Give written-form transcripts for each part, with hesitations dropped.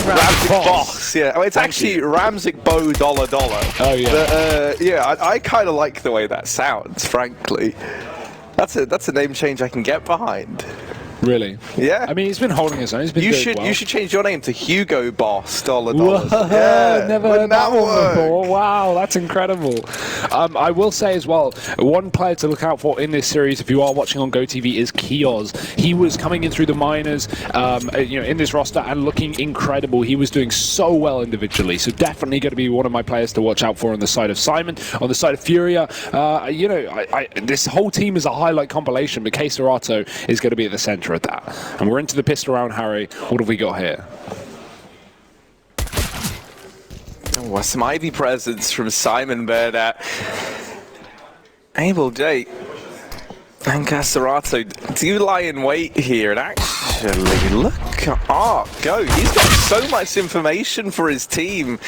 Ramzik Boss. Yeah, it's actually Ramzik Bo $. Oh yeah. But, yeah, I kind of like the way that sounds, frankly. That's a name change I can get behind. Really? Yeah. I mean, he's been holding his own. He's been doing well. You should change your name to Hugo Boss $. Whoa, Yeah, never heard that one before. Wow, that's incredible. I will say as well, one player to look out for in this series, if you are watching on GoTV, is Kioz. He was coming in through the minors, in this roster and looking incredible. He was doing so well individually, so definitely going to be one of my players to watch out for on the side of Syman. On the side of FURIA, this whole team is a highlight compilation, but Serato is going to be at the center of that. And we're into the pistol round, Harry. What have we got here? Oh, some Ivy presence from Syman, but Abel J and Serato do lie in wait here, and actually, look at Art go. He's got so much information for his team.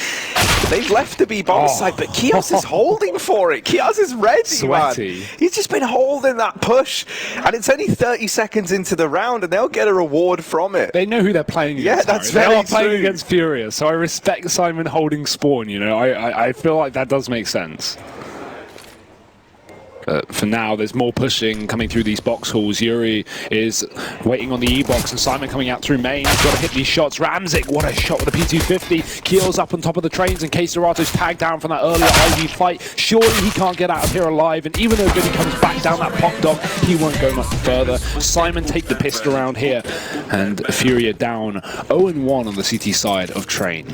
They've left the B bomb site, but Kioz is holding for it. Kioz is ready, Sweaty. man. He's just been holding that push, and it's only 30 seconds into the round, and they'll get a reward from it. They know who they're playing against. Yeah, that's Harry. very They are playing true. against FURIA, so I respect Syman holding spawn. I feel like that does make sense. For now, there's more pushing coming through these box halls. Yuri is waiting on the E-box, and Syman coming out through main. He's got to hit these shots. Ramzik, what a shot with a P250. Keel's up on top of the trains, and Serato's tagged down from that earlier IV fight. Surely he can't get out of here alive, and even though Vinny comes back down that pop dog, he won't go much further. Syman take the pistol around here, and FURIA down 0-1 on the CT side of Train.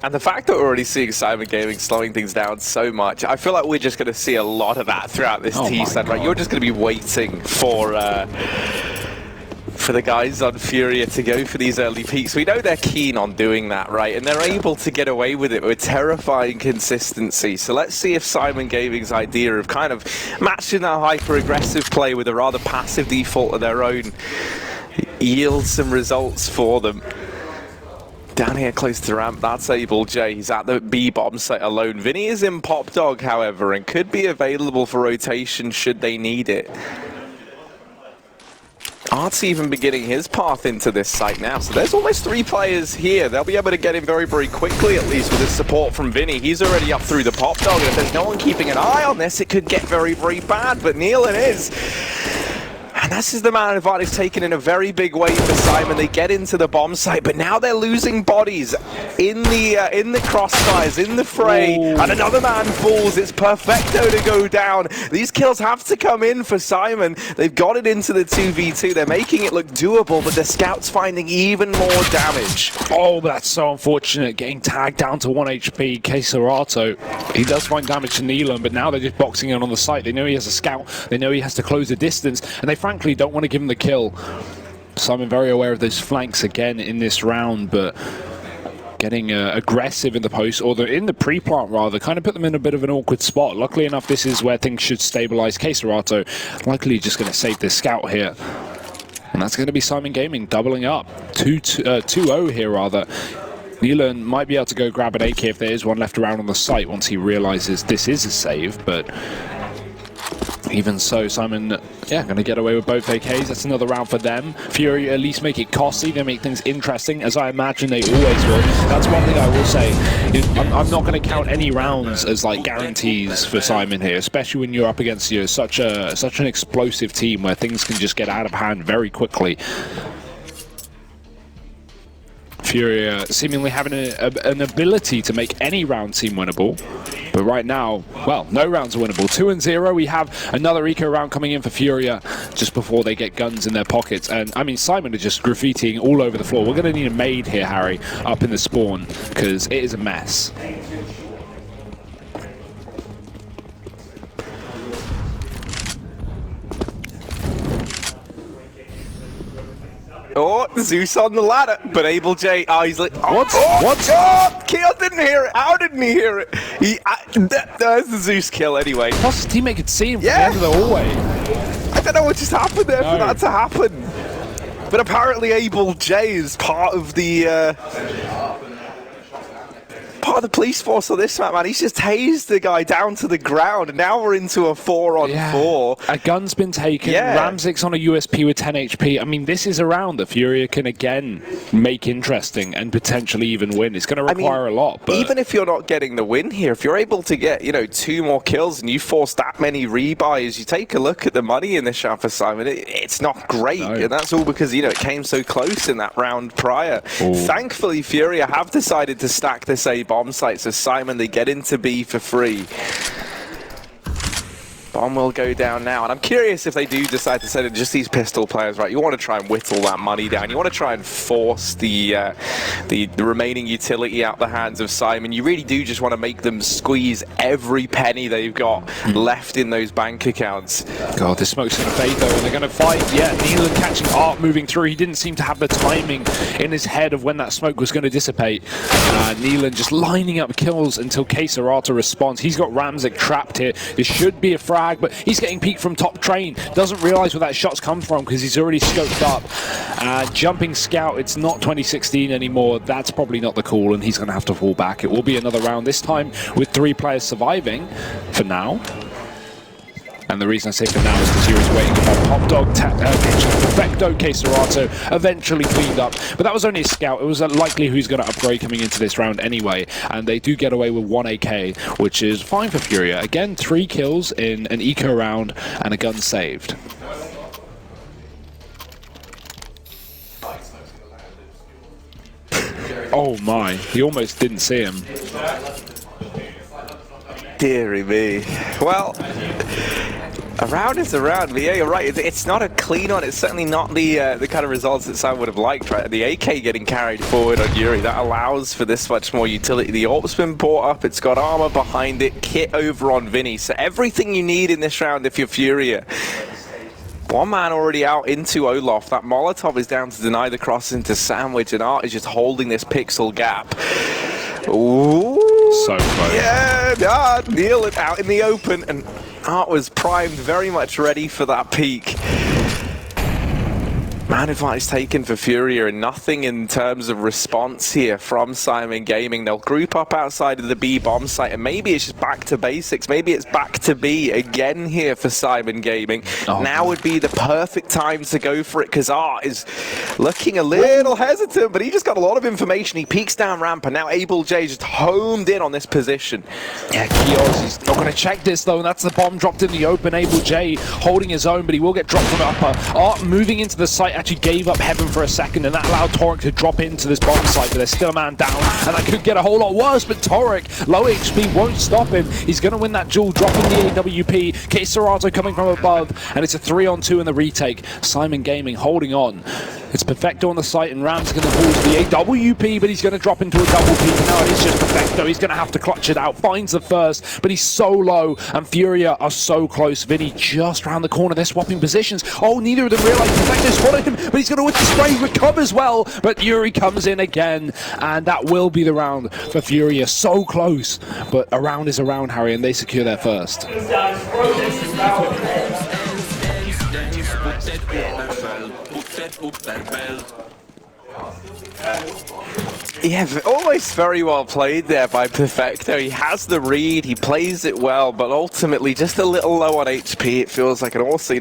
And the fact that we're already seeing Syman Gaming slowing things down so much, I feel like we're just going to see a lot of that throughout this T-set, right? You're just going to be waiting for the guys on FURIA to go for these early peaks. We know they're keen on doing that, right? And they're able to get away with it with terrifying consistency. So let's see if Syman Gaming's idea of kind of matching that hyper-aggressive play with a rather passive default of their own yields some results for them. Down here close to the ramp, that's Abel J. He's at the B-bomb site alone. Vinny is in Pop Dog, however, and could be available for rotation should they need it. Art's even beginning his path into this site now, so there's almost 3 players here. They'll be able to get him very, very quickly, at least with his support from Vinny. He's already up through the Pop Dog, and if there's no one keeping an eye on this, it could get very, very bad, but Nealon is. And this is the man advantage taken in a very big way for Syman. They get into the bomb site, but now they're losing bodies in the crossfires, in the fray, and another man falls. It's perfecto to go down. These kills have to come in for Syman. They've got it into the 2v2. They're making it look doable, but the scout's finding even more damage. Oh, that's so unfortunate, getting tagged down to 1 HP. Serato, he does find damage to Nealon, but now they're just boxing in on the site. They know he has a scout. They know he has to close the distance, and they frankly don't want to give him the kill. Syman very aware of those flanks again in this round, but getting aggressive in the post, or in the pre-plant rather, kind of put them in a bit of an awkward spot. Luckily enough, this is where things should stabilize. Serato likely just going to save this scout here. And that's going to be Syman Gaming doubling up. 2-0 here rather. Nealon might be able to go grab an AK if there is one left around on the site once he realizes this is a save, but even so, Syman, going to get away with both AKs. That's another round for them. FURIA at least make it costly. They make things interesting, as I imagine they always will. That's one thing I will say. I'm not going to count any rounds as like guarantees for Syman here, especially when you're up against such an explosive team where things can just get out of hand very quickly. FURIA seemingly having an ability to make any round seem winnable. But right now, well, no rounds are winnable. 2-0. We have another eco round coming in for FURIA just before they get guns in their pockets. And I mean, Syman is just graffitiing all over the floor. We're going to need a maid here, Harry, up in the spawn, because it is a mess. Oh, Zeus on the ladder, but Abel J, he's like, What? Oh, Keo didn't hear it. How didn't he hear it? There's the Zeus kill anyway. Plus, his teammate could see him from the end of the hallway. I don't know what just happened there for that to happen. But apparently Abel J is part of the part of the police force on this map, man. He's just tased the guy down to the ground, and now we're into a 4-on-4. A gun's been taken. Ramzik's on a USP with 10 HP. I mean, this is a round that FURIA can again make interesting and potentially even win. It's going to require a lot. But even if you're not getting the win here, if you're able to get, 2 more kills and you force that many rebuys, you take a look at the money in this round for Syman. It's not great, and that's all because, it came so close in that round prior. Ooh. Thankfully, FURIA have decided to stack this A bomb site, so Syman, they get into B for free. Bomb will go down now, and I'm curious if they do decide to send in just these pistol players, right? You want to try and whittle that money down. You want to try and force the remaining utility out the hands of Syman. You really do just want to make them squeeze every penny they've got left in those bank accounts. God, this smoke's going to fade though, and they're going to fight. Yeah, Neelan catching Art moving through. He didn't seem to have the timing in his head of when that smoke was going to dissipate. Neelan just lining up kills until Arata responds. He's got Ramzik trapped here. This should be a frag, but he's getting peeked from top train. Doesn't realize where that shot's come from because he's already scoped up. Jumping scout, it's not 2016 anymore. That's probably not the call, and he's going to have to fall back. It will be another round, this time with 3 players surviving for now. And the reason I say for now is because Yuri's waiting for Pop Dog, Perfecto, Arata eventually cleaned up. But that was only a scout. It was likely who's going to upgrade coming into this round anyway. And they do get away with 1 AK, which is fine for FURIA. Again, 3 kills in an eco round and a gun saved. Oh my, he almost didn't see him. Deary me. Well, a round is a round, but yeah, you're right. It's not a clean one. It's certainly not the kind of results that Sam would have liked, right? The AK getting carried forward on Yuri, that allows for this much more utility. The AWP's been brought up, it's got armor behind it, kit over on Vinny. So everything you need in this round if you're FURIA. One man already out into Olaf. That Molotov is down to deny the cross into Sandwich, and Art is just holding this pixel gap. Ooh. So close. Yeah, Neelan out in the open, and Art was primed, very much ready for that peak. Man advantage taken for FURIA, and nothing in terms of response here from Syman Gaming. They'll group up outside of the B bomb site, and maybe it's just back to basics. Maybe it's back to B again here for Syman Gaming. Now would be the perfect time to go for it, because Art is looking a little hesitant, but he just got a lot of information. He peeks down ramp, and now Able J just homed in on this position. Yeah, Kioz, he's not going to check this though, and that's the bomb dropped in the open. Able J holding his own, but he will get dropped from upper. Art moving into the site actually gave up Heaven for a second, and that allowed Torek to drop into this bomb site, but there's still a man down, and that could get a whole lot worse, but Torek, low HP, won't stop him. He's going to win that duel, dropping the AWP. Arata coming from above, and it's a 3-on-2 in the retake. Syman Gaming holding on. It's Perfecto on the site, and Ram's going to pull the AWP, but he's going to drop into a double peak. Now it's just Perfecto. He's going to have to clutch it out. Finds the first, but he's so low, and FURIA are so close. Vinny just round the corner. They're swapping positions. Oh, neither of them realize Perfecto spotted him, but he's going to win the spray, recovers well, but Yuri comes in again, and that will be the round for FURIA. So close, but a round is a round, Harry, and they secure their first. Yeah, almost very well played there by Perfecto. He has the read, he plays it well, but ultimately just a little low on HP, it feels like, and also,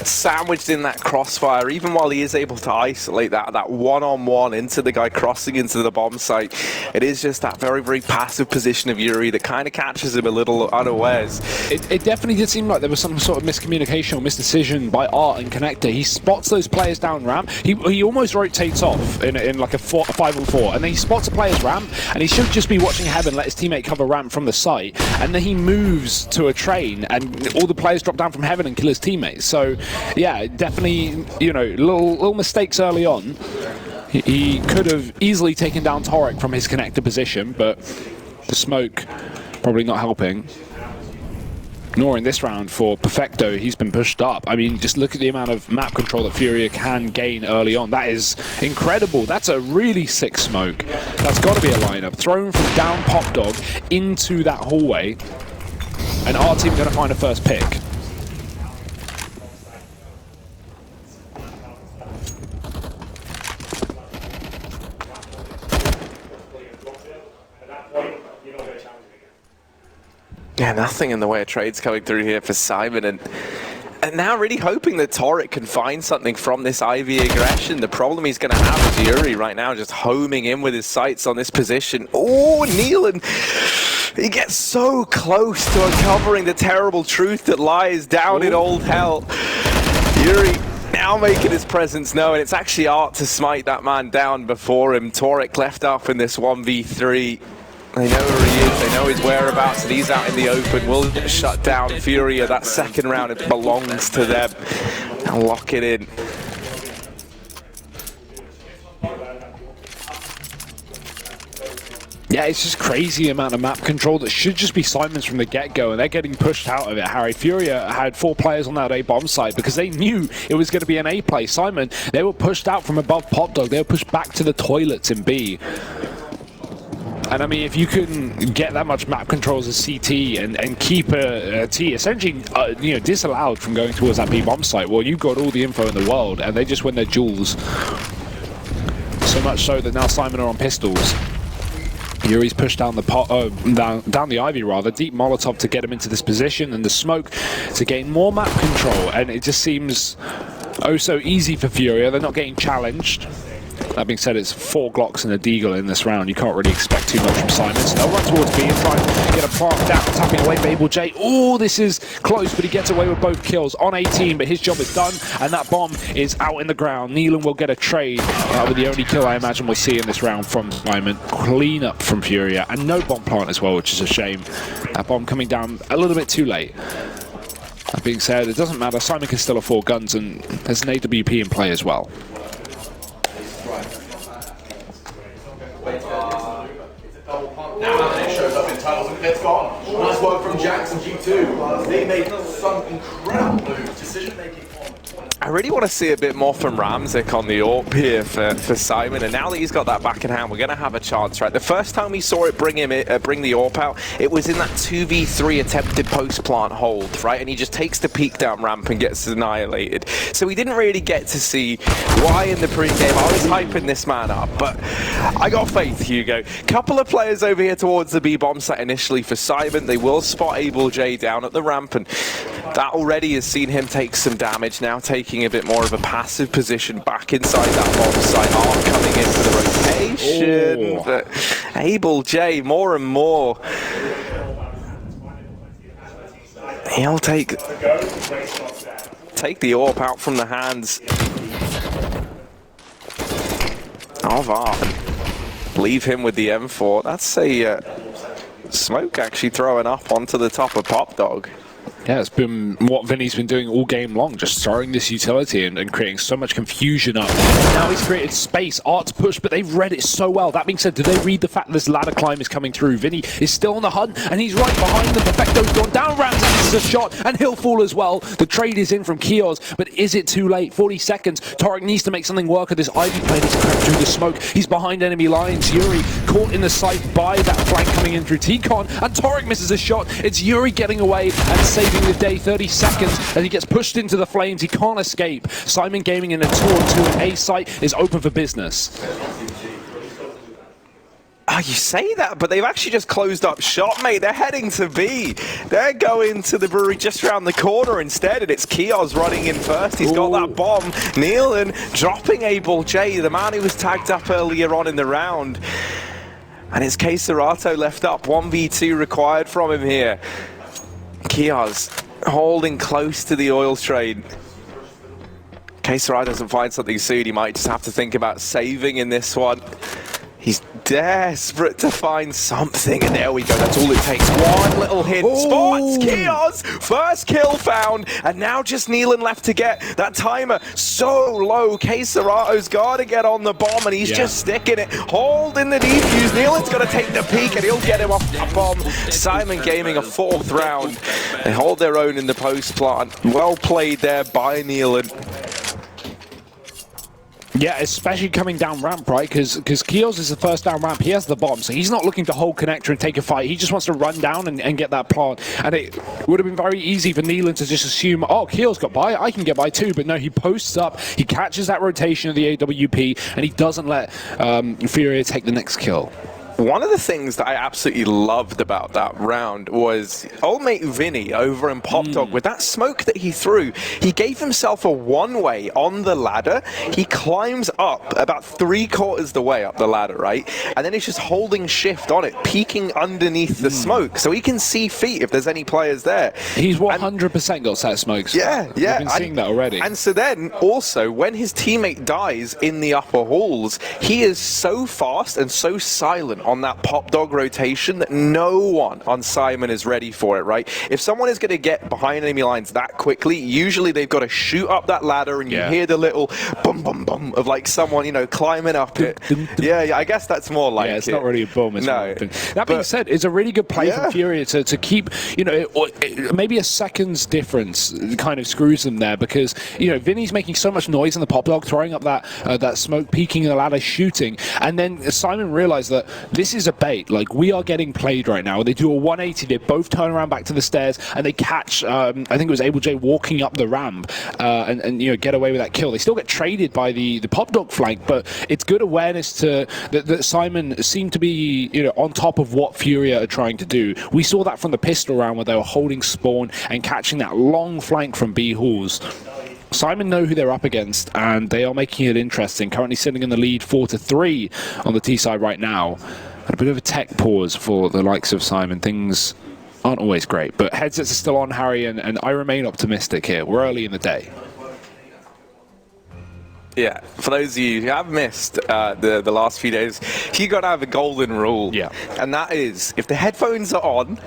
sandwiched in that crossfire, even while he is able to isolate that one-on-one into the guy crossing into the bomb site. It is just that very, very passive position of Yuri that kind of catches him a little unawares. It definitely did seem like there was some sort of miscommunication or misdecision by Art and Connector. He spots those players down ramp. He almost rotates off in like a 5-on-4, and then he spots a player's ramp, and he should just be watching Heaven, let his teammate cover ramp from the site, and then he moves to a train, and all the players drop down from Heaven and kill his teammates. So, yeah, definitely, little mistakes early on. He could have easily taken down Torek from his connector position, but the smoke probably not helping. Nor in this round for Perfecto, he's been pushed up. I mean, just look at the amount of map control that FURIA can gain early on. That is incredible. That's a really sick smoke. That's got to be a lineup. Thrown from down Pop Dog into that hallway. And our team going to find a first pick. Yeah, nothing in the way of trades coming through here for Syman, and now really hoping that Torek can find something from this Ivy aggression. The problem he's going to have is Yuri right now just homing in with his sights on this position. Oh, Neelan, he gets so close to uncovering the terrible truth that lies down in old hell. Yuri now making his presence known. It's actually art to smite that man down before him. Torek left up in this 1v3. They know where he is, they know his whereabouts, and he's out in the open. Will get shut down. FURIA, that second round, it belongs to them. Now lock it in. Yeah, it's just crazy amount of map control that should just be Syman's from the get-go, and they're getting pushed out of it, Harry. FURIA had 4 players on that A bomb site because they knew it was going to be an A play. Syman, they were pushed out from above Pop Dog. They were pushed back to the toilets in B. And I mean, if you can get that much map control as a CT and keep a T essentially you know, disallowed from going towards that B bomb site, well, you've got all the info in the world, and they just win their duels. So much so that now Syman are on pistols. Yuri's pushed down the down the Ivy rather, deep Molotov to get him into this position, and the smoke to gain more map control. And it just seems oh so easy for FURIA. They're not getting challenged. That being said, it's 4 Glocks and a Deagle in this round. You can't really expect too much from Syman. So they'll run towards B and try and get a plant down, tapping away Babel J. Oh, this is close, but he gets away with both kills on 18, but his job is done, and that bomb is out in the ground. Neelan will get a trade with the only kill I imagine we'll see in this round from Syman. Clean up from FURIA, and no bomb plant as well, which is a shame. That bomb coming down a little bit too late. That being said, it doesn't matter. Syman can still afford guns, and there's an AWP in play as well. Now it shows up in tunnels and it's gone. Nice work from Jackson G2. They made some incredible moves. Decision making on. I really want to see a bit more from Ramzik on the AWP here for Syman, and now that he's got that back in hand, we're going to have a chance, right? The first time we saw it bring the AWP out, it was in that 2v3 attempted post-plant hold, right? And he just takes the peek down ramp and gets annihilated. So we didn't really get to see why in the pre-game. I was hyping this man up, but I got faith, Hugo. Couple of players over here towards the B bomb site initially for Syman. They will spot Able J down at the ramp, and that already has seen him take some damage, now taking a bit more of a passive position back inside that bomb site. Arc coming into the rotation, but Able J more and more. He'll take the AWP out from the hands of Arc. Leave him with the M4. That's a smoke actually throwing up onto the top of Pop Dog. Yeah, it's been what Vinny's been doing all game long, just throwing this utility and creating so much confusion up. And now he's created space, Art to push, but they've read it so well. That being said, do they read the fact that this ladder climb is coming through? Vinny is still on the hunt, and he's right behind them. Perfecto's gone down, Ramsey misses a shot, and he'll fall as well. The trade is in from Kios, but is it too late? 40 seconds. Torek needs to make something work of this Ivy play. Needs to crack through the smoke. He's behind enemy lines. Yuri caught in the sight by that flank coming in through T-Con, and Torek misses a shot. It's Yuri getting away and saving the day. 30 seconds as he gets pushed into the flames. He can't escape. Syman Gaming in a 2-on-2 and A site is open for business. Oh, you say that, but they've actually just closed up shop, mate. They're heading to B. They're going to the brewery just around the corner instead, and it's Kios running in first. He's got that bomb. Neelan dropping Able J, the man who was tagged up earlier on in the round. And it's Keserato left up. 1v2 required from him here. Kios holding close to the oil trade. In case Rai doesn't find something soon, he might just have to think about saving in this one. He's desperate to find something, and there we go. That's all it takes. One little hint. Spots Kios! First kill found, and now just Neelan left to get that timer so low. Keserato's got to get on the bomb, and he's just sticking it. Holding the defuse. Neelan's got to take the peek, and he'll get him off that bomb. Syman Gaming a 4th round. They hold their own in the post plant. Well played there by Neelan. Yeah, especially coming down ramp, right? Because Kios is the first down ramp. He has the bomb, so he's not looking to hold connector and take a fight. He just wants to run down and get that plant. And it would have been very easy for Neelan to just assume, oh, Kios got by, I can get by too. But no, he posts up, he catches that rotation of the AWP, and he doesn't let FURIA take the next kill. one of the things that I absolutely loved about that round was old mate Vinny over in Pop Dog with that smoke that he threw. He gave himself a one-way on the ladder. He climbs up about 3/4 the way up the ladder, right? And then he's just holding shift on it, peeking underneath the smoke, so he can see feet if there's any players there. He's 100% got set smokes. Yeah. We've been seeing that already. And so then also when his teammate dies in the upper halls, he is so fast and so silent on that Pop Dog rotation that no one on Syman is ready for it, right? If someone is going to get behind enemy lines that quickly, usually they've got to shoot up that ladder, and you hear the little bum bum bum of like someone, you know, climbing up it. Yeah, I guess that's more like it's not really a boom. It's no. That being said, it's a really good play from FURIA to keep, you know, maybe a second's difference kind of screws them there, because, you know, Vinny's making so much noise in the Pop Dog, throwing up that smoke, peeking in the ladder, shooting, and then Syman realized that this is a bait. Like, we are getting played right now. They do a 180. They both turn around back to the stairs, and they catch, I think it was Able J walking up the ramp, and you know, get away with that kill. They still get traded by the Pop Dog flank, but it's good awareness that Syman seemed to be, you know, on top of what FURIA are trying to do. We saw that from the pistol round where they were holding spawn and catching that long flank from B halls. Syman know who they're up against, and they are making it interesting. Currently sitting in the lead 4-3 on the T side right now. And a bit of a tech pause for the likes of Syman. Things aren't always great, but headsets are still on, Harry, and I remain optimistic here. We're early in the day. Yeah, for those of you who have missed the last few days, you got to have a golden rule. Yeah. And that is, if the headphones are on,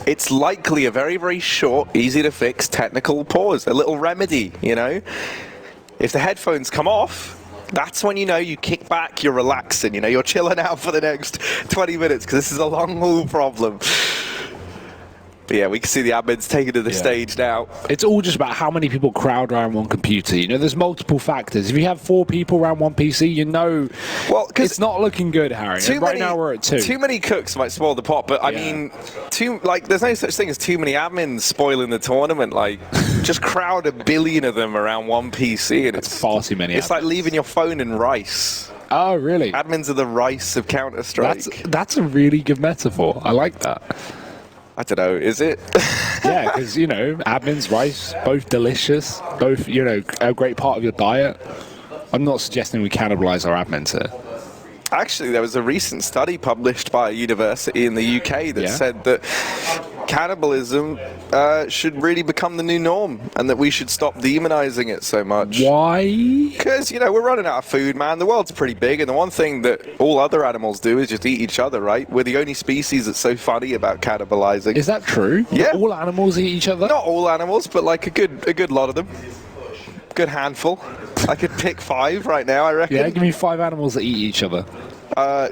it's likely a very, very short, easy to fix technical pause, a little remedy, you know? If the headphones come off, that's when you know you kick back, you're relaxing, you know, you're chilling out for the next 20 minutes, because this is a long haul problem. But yeah, we can see the admins taking to the stage now. It's all just about how many people crowd around one computer. You know, there's multiple factors. If you have 4 people around one PC, you know, well, it's not looking good, Harry. Right now we're at 2. Too many cooks might spoil the pot, but I mean, there's no such thing as too many admins spoiling the tournament. Like, just crowd a billion of them around one PC, and it's far too many. It's like leaving your phone in rice. Oh, really? Admins are the rice of Counter-Strike. That's a really good metaphor. I like that. I don't know, is it? Yeah, because, you know, admins, rice, both delicious, both, you know, a great part of your diet. I'm not suggesting we cannibalize our admins here. Actually, there was a recent study published by a university in the UK that said that cannibalism should really become the new norm, and that we should stop demonizing it so much. Why? Because, you know, we're running out of food, man. The world's pretty big, and the one thing that all other animals do is just eat each other, right? We're the only species that's so funny about cannibalizing. Is that true? Yeah. Not all animals eat each other? Not all animals, but like a good lot of them. Good handful. I could pick 5 right now, I reckon. Yeah, give me 5 animals that eat each other.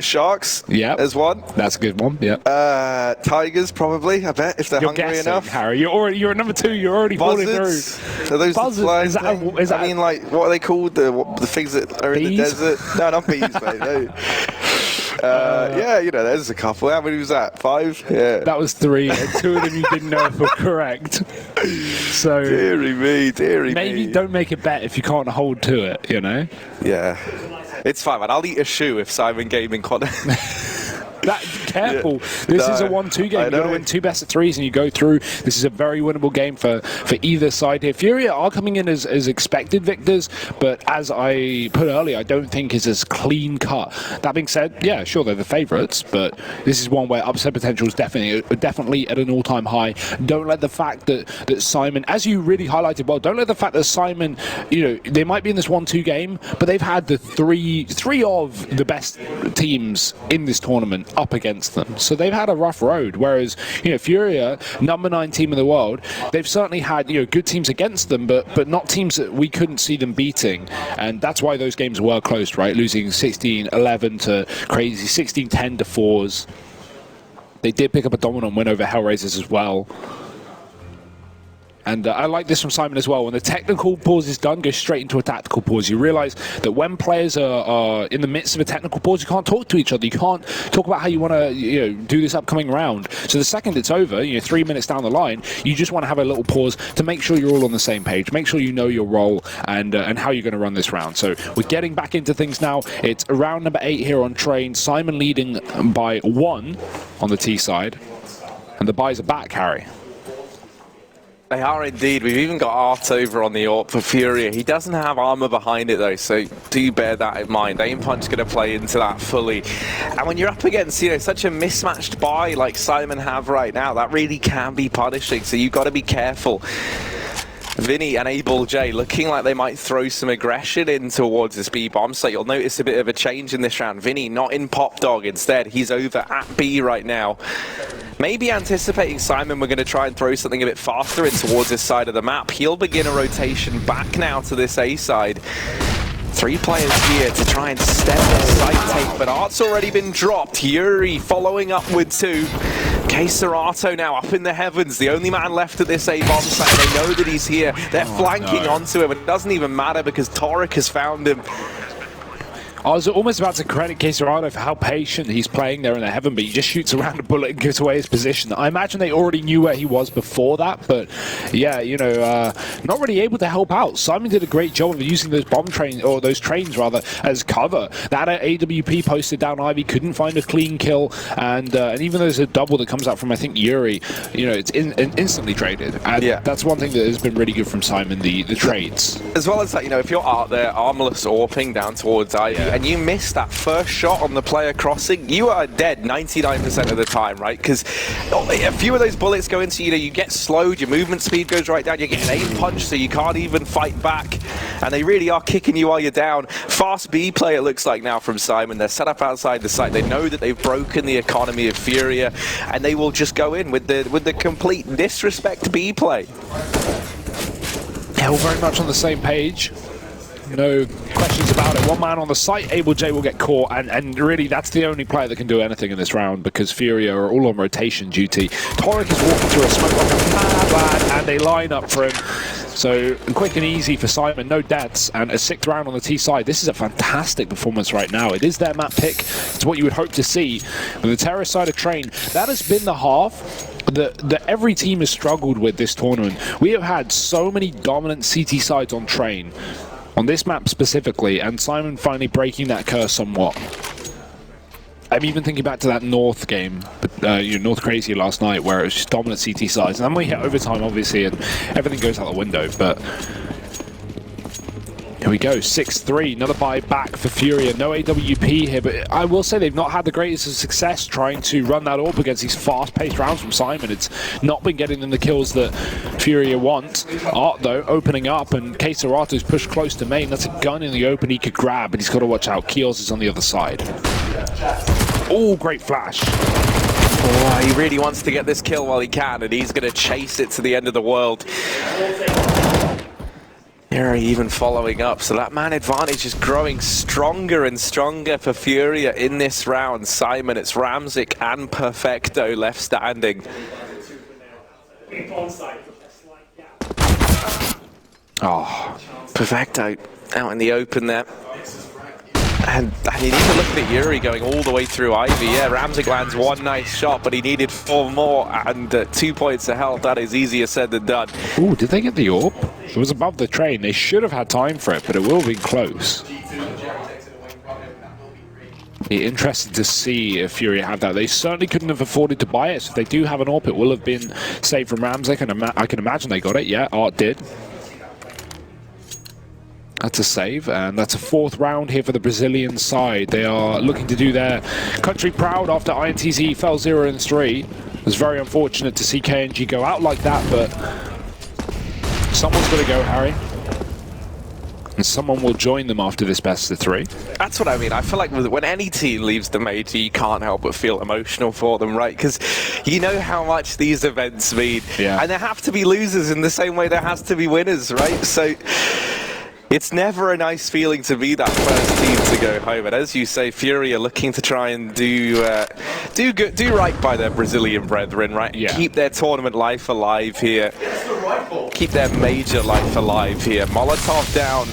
Sharks. Yeah, there's one. That's a good one. Yeah. Tigers, probably. I bet if they're hungry enough. Harry, you're at number 2. You're already falling through. Are those buzzards? The flying Is that I mean, like, what are they called? The things that are in the desert? No, not bees, mate. No. Yeah, you know, there's a couple. How many was that? 5? Yeah. That was 3, and 2 of them you didn't know if were correct. So dearie me. Maybe don't make a bet if you can't hold to it, you know? Yeah. It's fine, man. I'll eat a shoe if Syman Gaming Careful. This is a 1-2 game. You've got to win 2 best-of-3s and you go through. This is a very winnable game for either side here. FURIA are coming in as expected victors, but as I put earlier, I don't think is as clean cut. That being said, yeah, sure, they're the favourites, but this is one where upset potential is definitely at an all-time high. Don't let the fact that Syman, as you really highlighted well, don't let the fact that Syman, you know, they might be in this 1-2 game, but they've had the three of the best teams in this tournament up against them. So they've had a rough road, whereas, you know, FURIA, number 9 team in the world, they've certainly had, you know, good teams against them, but not teams that we couldn't see them beating. And that's why those games were close, right? Losing 16-11 to crazy 16-10 to 4s. They did pick up a dominant win over Hellraisers as well. And I like this from Syman as well. When the technical pause is done, go straight into a tactical pause. You realize that when players are in the midst of a technical pause, you can't talk to each other. You can't talk about how you want to do this upcoming round. So the second it's over, 3 minutes down the line, you just want to have a little pause to make sure you're all on the same page. Make sure you know your role and how you're going to run this round. So we're getting back into things now. It's round number 8 here on Train. Syman leading by 1 on the T side. And the buys are back, Harry. They are indeed. We've even got Art over on the AWP for FURIA. He doesn't have armor behind it though, so do bear that in mind. Aim Punch going to play into that fully. And when you're up against, such a mismatched buy like Syman have right now, that really can be punishing, so you've got to be careful. Vinny and Able J looking like they might throw some aggression in towards this B bomb, so you'll notice a bit of a change in this round. Vinny not in Pop Dog, instead he's over at B right now. Maybe anticipating Syman, we're going to try and throw something a bit faster in towards this side of the map. He'll begin a rotation back now to this A side. 3 players here to try and stem this side take, but Art's already been dropped. Yuri following up with 2. Keserato now up in the heavens, the only man left at this A bomb site. They know that he's here. They're flanking onto him. It doesn't even matter because Torek has found him. I was almost about to credit Keserato for how patient he's playing there in the heaven, but he just shoots around a bullet and gives away his position. I imagine they already knew where he was before that, but yeah, not really able to help out. Syman did a great job of using those bomb trains, or those trains rather, as cover. That AWP posted down Ivy, couldn't find a clean kill, and even though there's a double that comes out from, I think, Yuri, it's instantly traded. And that's one thing that has been really good from Syman, the trades. As well as that, if you're out there, armless AWPing down towards Ivy, and you miss that first shot on the player crossing, you are dead 99% of the time, right? Because a few of those bullets go into you get slowed, your movement speed goes right down, you get an aim punch, so you can't even fight back, and they really are kicking you while you're down. Fast B play, it looks like now from Syman. They're set up outside the site. They know that they've broken the economy of FURIA, and they will just go in with the complete disrespect B play. Yeah, we're very much on the same page. No questions about it. One man on the site, Able J will get caught, and really that's the only player that can do anything in this round because FURIA are all on rotation duty. Torek is walking through a smoke like a madman, and they line up for him. So quick and easy for Syman, no deaths, and a 6th round on the T side. This is a fantastic performance right now. It is their map pick. It's what you would hope to see. On the terrorist side of Train, that has been the half that every team has struggled with this tournament. We have had so many dominant CT sides on Train, on this map specifically, and Syman finally breaking that curse somewhat. I'm even thinking back to that North game, North Crazy last night, where it was just dominant CT sides. And then we hit overtime, obviously, and everything goes out the window. But here we go, 6-3, another buy back for FURIA. No AWP here, but I will say they've not had the greatest of success trying to run that up against these fast-paced rounds from Syman. It's not been getting them the kills that FURIA want. Art, though, opening up, and Keserato's pushed close to main. That's a gun in the open he could grab, but he's got to watch out. Kios is on the other side. Oh, great flash. Oh, he really wants to get this kill while he can, and he's going to chase it to the end of the world. Yuri even following up, so that man advantage is growing stronger and stronger for FURIA in this round. Syman, it's Ramzik and Perfecto left standing. Oh, Perfecto out in the open there. And you need to look at Yuri going all the way through Ivy. Yeah, Ramzik lands 1 nice shot, but he needed 4 more, and 2 points of health. That is easier said than done. Ooh, did they get the AWP? It was above the train. They should have had time for it, but it will be close. Be interested to see if FURIA have that. They certainly couldn't have afforded to buy it, so if they do have an AWP, it will have been saved from Ramzik, and I can imagine they got it. Yeah, Art did. That's a save, and that's a 4th round here for the Brazilian side. They are looking to do their country proud after INTZ fell 0-3. It was very unfortunate to see KNG go out like that, but someone's got to go, Harry. And someone will join them after this best of 3. That's what I mean. I feel like when any team leaves the major, you can't help but feel emotional for them, right? Because you know how much these events mean. Yeah. And there have to be losers in the same way there has to be winners, right? So it's never a nice feeling to be that first team to go home. And as you say, FURIA looking to try and do right by their Brazilian brethren, right? Yeah. Keep their tournament life alive here. keep their major life alive here. Molotov down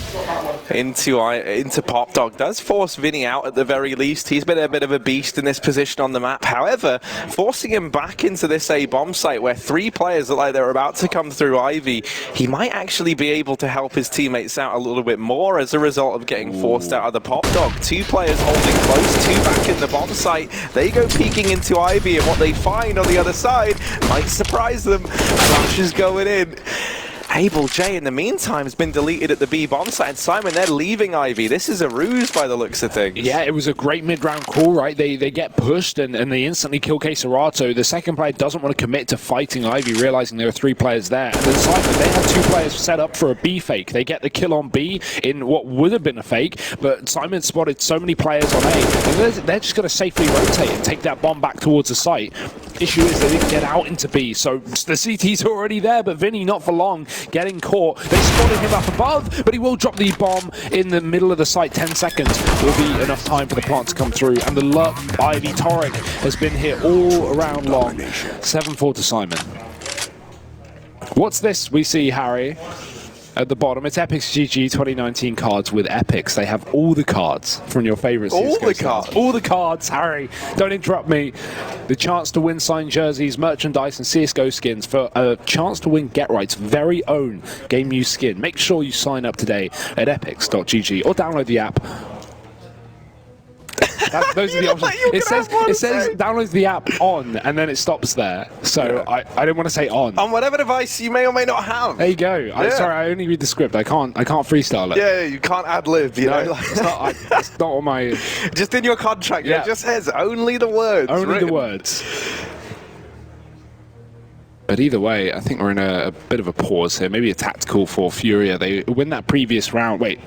into Pop Dog does force Vinny out at the very least. He's been a bit of a beast in this position on the map. However, forcing him back into this A bomb site where 3 players look like they're about to come through Ivy, he might actually be able to help his teammates out a little bit more as a result of getting forced out of the Pop Dog. 2 players holding close, 2 back in the bomb site. They go peeking into Ivy, and what they find on the other side might surprise them. Flash is going in. Able J, in the meantime, has been deleted at the B bomb site. And Syman, they're leaving Ivy. This is a ruse by the looks of things. Yeah, it was a great mid-round call, right? They get pushed and they instantly kill Queserato. The second player doesn't want to commit to fighting Ivy, realizing there are 3 players there. And then Syman, they had 2 players set up for a B fake. They get the kill on B in what would have been a fake, but Syman spotted so many players on A, and they're just going to safely rotate and take that bomb back towards the site. Issue is they didn't get out into B, so the CT's already there, but Vinny, not for long, getting caught. They spotted him up above, but he will drop the bomb in the middle of the site. 10 seconds will be enough time for the plant to come through, and the luck Ivy Torek has been here all around long. 7-4 to Syman. What's this we see, Harry? At the bottom, it's Epic's GG 2019 cards with Epics. They have all the cards from your favorite CSGO All the stars. cards? All the cards, Harry. Don't interrupt me. The chance to win signed jerseys, merchandise, and CSGO skins for a chance to win Get Right's very own game use skin. Make sure you sign up today at epics.gg or download the app. Those are the options. It says download the app on, and then it stops there. So yeah. I didn't want to say on. On whatever device you may or may not have. There you go. Yeah. Sorry, I only read the script. I can't freestyle it. Yeah, you can't ad-lib, you know? It's not on my... Just in your contract, it just says only the words. Only written. the words. But either way, I think we're in a bit of a pause here. Maybe a tactical for FURIA. They win that previous round. Wait.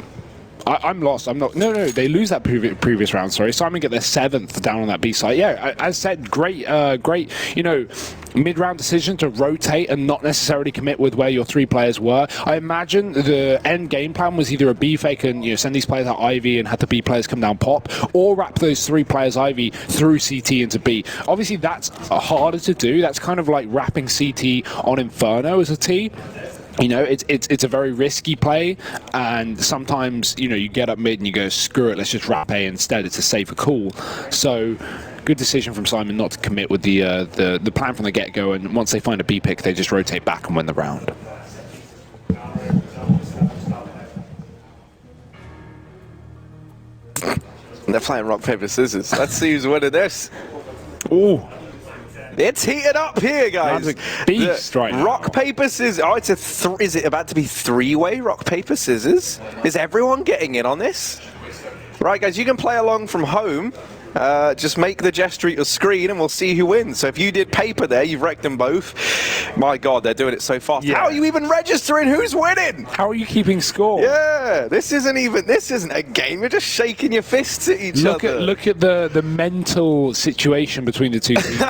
I'm lost. I'm not. No, they lose that previous round. Sorry. Syman get their 7th down on that B side. Yeah, as said, great. You know, mid-round decision to rotate and not necessarily commit with where your 3 players were. I imagine the end game plan was either a B fake and send these players out Ivy and have the B players come down Pop, or wrap those 3 players Ivy through CT into B. Obviously, that's harder to do. That's kind of like wrapping CT on Inferno as a T. You know, it's a very risky play, and sometimes, you get up mid and you go, screw it, let's just wrap A instead. It's a safer call. So, good decision from Syman not to commit with the plan from the get-go, and once they find a B pick, they just rotate back and win the round. They're playing rock, paper, scissors. Let's see who's winning this. Ooh. It's heated up here, guys. That's a beast right now. Rock, paper, scissors. Oh, is it about to be 3-way rock, paper, scissors? Is everyone getting in on this? Right, guys, you can play along from home. Just make the gesture your screen and we'll see who wins. So if you did paper there, you've wrecked them both. My God, they're doing it so fast. Yeah. How are you even registering who's winning? How are you keeping score? Yeah, this isn't a game. You're just shaking your fists at each other. Look at the mental situation between the 2 teams.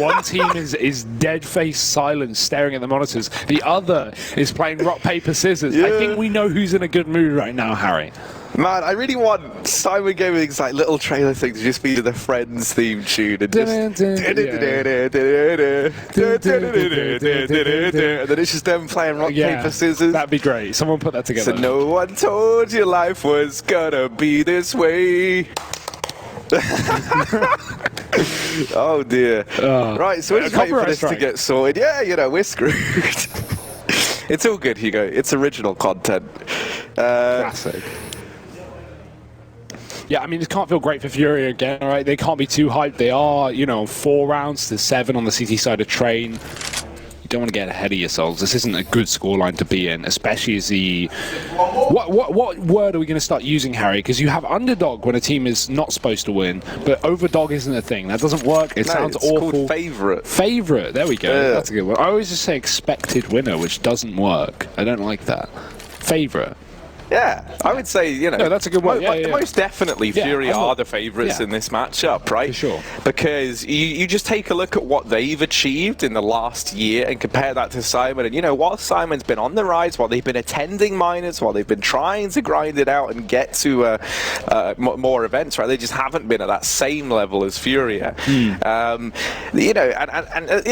One team is dead-faced silence staring at the monitors. The other is playing rock, paper, scissors. Yeah. I think we know who's in a good mood right now, Harry. Man, I really want Syman Gaming's like little trailer thing to just be the Friends theme tune and just and then it's just them playing rock, paper, scissors. That'd be great. Someone put that together. So no one told you life was gonna be this way. Oh dear. Right, so we're just waiting for this to get sorted. Yeah, we're screwed. It's all good, Hugo. It's original content. Classic. Yeah, I mean, this can't feel great for FURIA again, all right? They can't be too hyped. They are, 4 rounds to 7 on the CT side of Train. You don't want to get ahead of yourselves. This isn't a good scoreline to be in, especially as the... What word are we going to start using, Harry? Because you have underdog when a team is not supposed to win, but overdog isn't a thing. That doesn't work. It sounds awful. It's called favourite. Favourite. There we go. Yeah. That's a good one. I always just say expected winner, which doesn't work. I don't like that. Favourite. Yeah, I would say, you know, No, that's a good one. Yeah. Most definitely FURIA are the favourites in this matchup, right? For sure. Because you just take a look at what they've achieved in the last year and compare that to Syman. And, you know, while Syman's been on the rise, while they've been attending minors, while they've been trying to grind it out and get to more events, right? They just haven't been at that same level as FURIA. You know, and at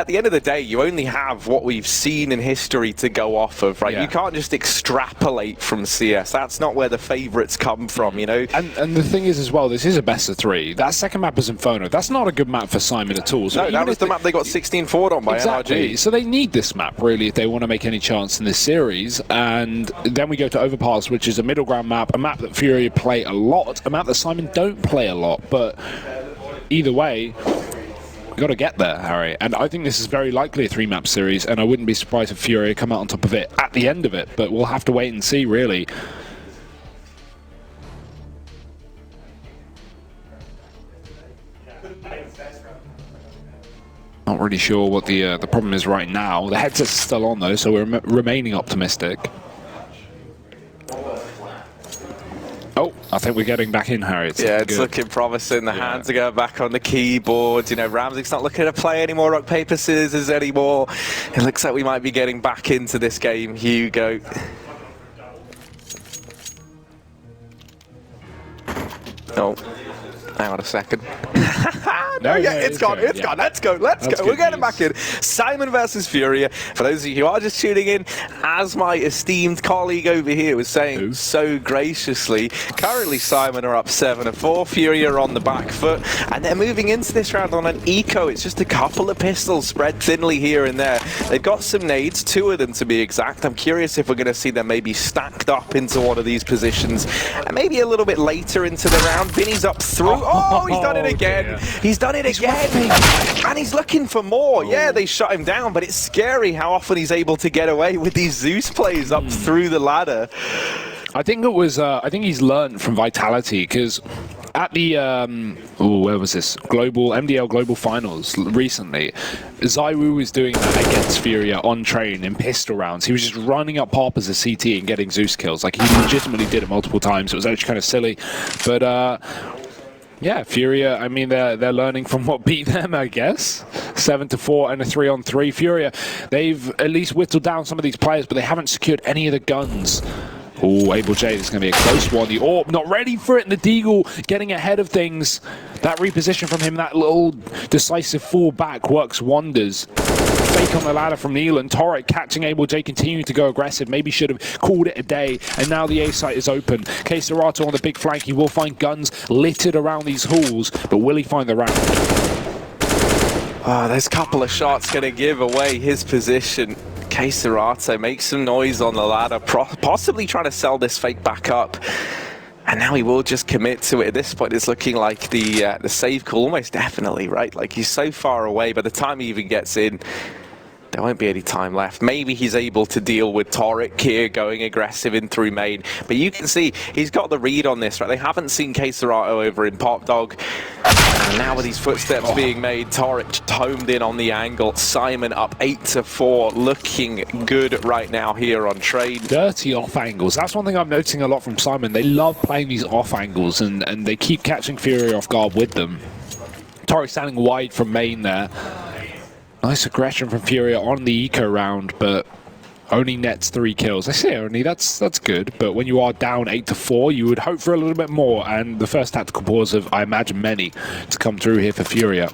the end of the day, you only have what we've seen in history to go off of, right? You can't just extrapolate from CS. That's not where the favourites come from, you know? And the thing is as well, this is a best of 3. That second map is Inferno. That's not a good map for Syman at all. So no, that was the map they got 16 forward on by NRG. So they need this map, really, if they want to make any chance in this series. And then we go to Overpass, which is a middle ground map, a map that FURIA play a lot, a map that Syman don't play a lot. But either way, we've got to get there, Harry. And I think this is very likely a 3-map series, and I wouldn't be surprised if FURIA come out on top of it at the end of it. But we'll have to wait and see, really. Not really sure what the problem is right now. The headset's still on though, so we're remaining optimistic. Oh, I think we're getting back in, Harry. It's looking promising. The hands are going back on the keyboards. You know, Ramsey's not looking to play any more rock, paper, scissors anymore. It looks like we might be getting back into this game. Hugo. Oh. Hang on a second. It's gone. Let's go. We're getting back in. Syman versus FURIA. For those of you who are just tuning in, as my esteemed colleague over here was saying so graciously, currently Syman are up 7-4. FURIA are on the back foot, and they're moving into this round on an eco. It's just a couple of pistols spread thinly here and there. They've got some nades, 2 of them to be exact. I'm curious if we're going to see them maybe stacked up into one of these positions, and maybe a little bit later into the round. Vinny's up through. Oh, he's done it again. Dear. He's done it again. And he's looking for more. Yeah, they shut him down, but it's scary how often he's able to get away with these Zeus plays up through the ladder. I think it was, I think he's learned from Vitality, because at the, where was this? MDL Global Finals recently, Zaiwu was doing that against FURIA on train in pistol rounds. He was just running up Pop as a CT and getting Zeus kills. Like, he legitimately did it multiple times. It was actually kind of silly. But, yeah, FURIA, I mean, they're learning from what beat them, I guess. 7-4 and a 3-on-3. FURIA, they've at least whittled down some of these players, but they haven't secured any of the guns. Oh, Abel J, this is going to be a close one. The AWP not ready for it, and the Deagle getting ahead of things. That reposition from him, that little decisive fall back works wonders. Fake on the ladder from Nealon. Torek catching Abel J, continuing to go aggressive. Maybe should have called it a day, and now the A site is open. Keserato on the big flank. He will find guns littered around these halls, but will he find the round? Oh, there's a couple of shots going to give away his position. Keserato makes some noise on the ladder, possibly trying to sell this fake back up. And now he will just commit to it. At this point, it's looking like the save call, almost definitely, right? Like, he's so far away. By the time he even gets in, there won't be any time left. Maybe he's able to deal with Torek here, going aggressive in through main. But you can see he's got the read on this, right? They haven't seen Keserato over in Pop Dog. And now with these footsteps being made, Torek homed in on the angle. Syman up 8-4, looking good right now here on trade. Dirty off angles. That's one thing I'm noticing a lot from Syman. They love playing these off angles, and they keep catching FURIA off guard with them. Torek standing wide from main there. Nice aggression from FURIA on the eco round, but only nets 3 kills. I say only, that's good, but when you are down 8-4, you would hope for a little bit more, and the first tactical pause of, I imagine, many to come through here for FURIA.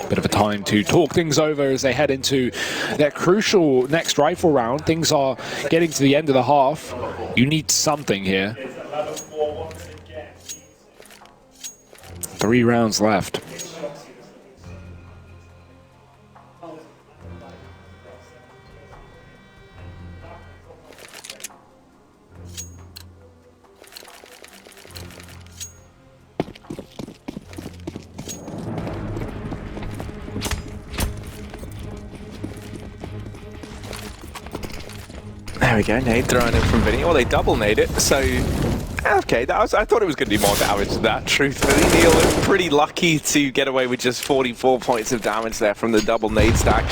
Bit of a time to talk things over as they head into their crucial next rifle round. Things are getting to the end of the half. You need something here. 3 rounds left. There we go, nade thrown in from Vinny. Well, they double nade it, so okay. I thought it was going to do more damage than that, truthfully. Neil was pretty lucky to get away with just 44 points of damage there from the double nade stack.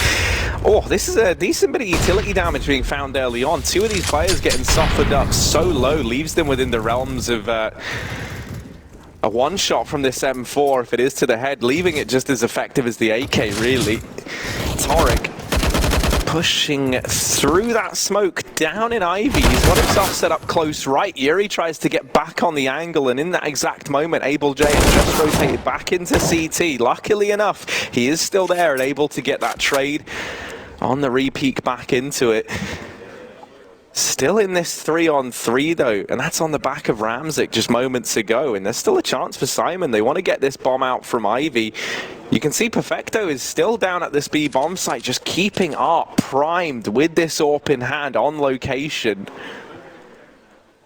Oh, this is a decent bit of utility damage being found early on. Two of these players getting softened up so low leaves them within the realms of a one-shot from this M4 if it is to the head, leaving it just as effective as the AK, really. Torek pushing through that smoke down in Ivy. He's got himself set up close right. Yuri tries to get back on the angle, and in that exact moment, Able J has just rotated back into CT. Luckily enough, he is still there and able to get that trade on the re-peek back into it. Still in this 3-on-3 though, and that's on the back of Ramzik just moments ago, and there's still a chance for Syman. They want to get this bomb out from Ivy. You can see Perfecto is still down at this B bomb site, just keeping up, primed with this AWP in hand on location.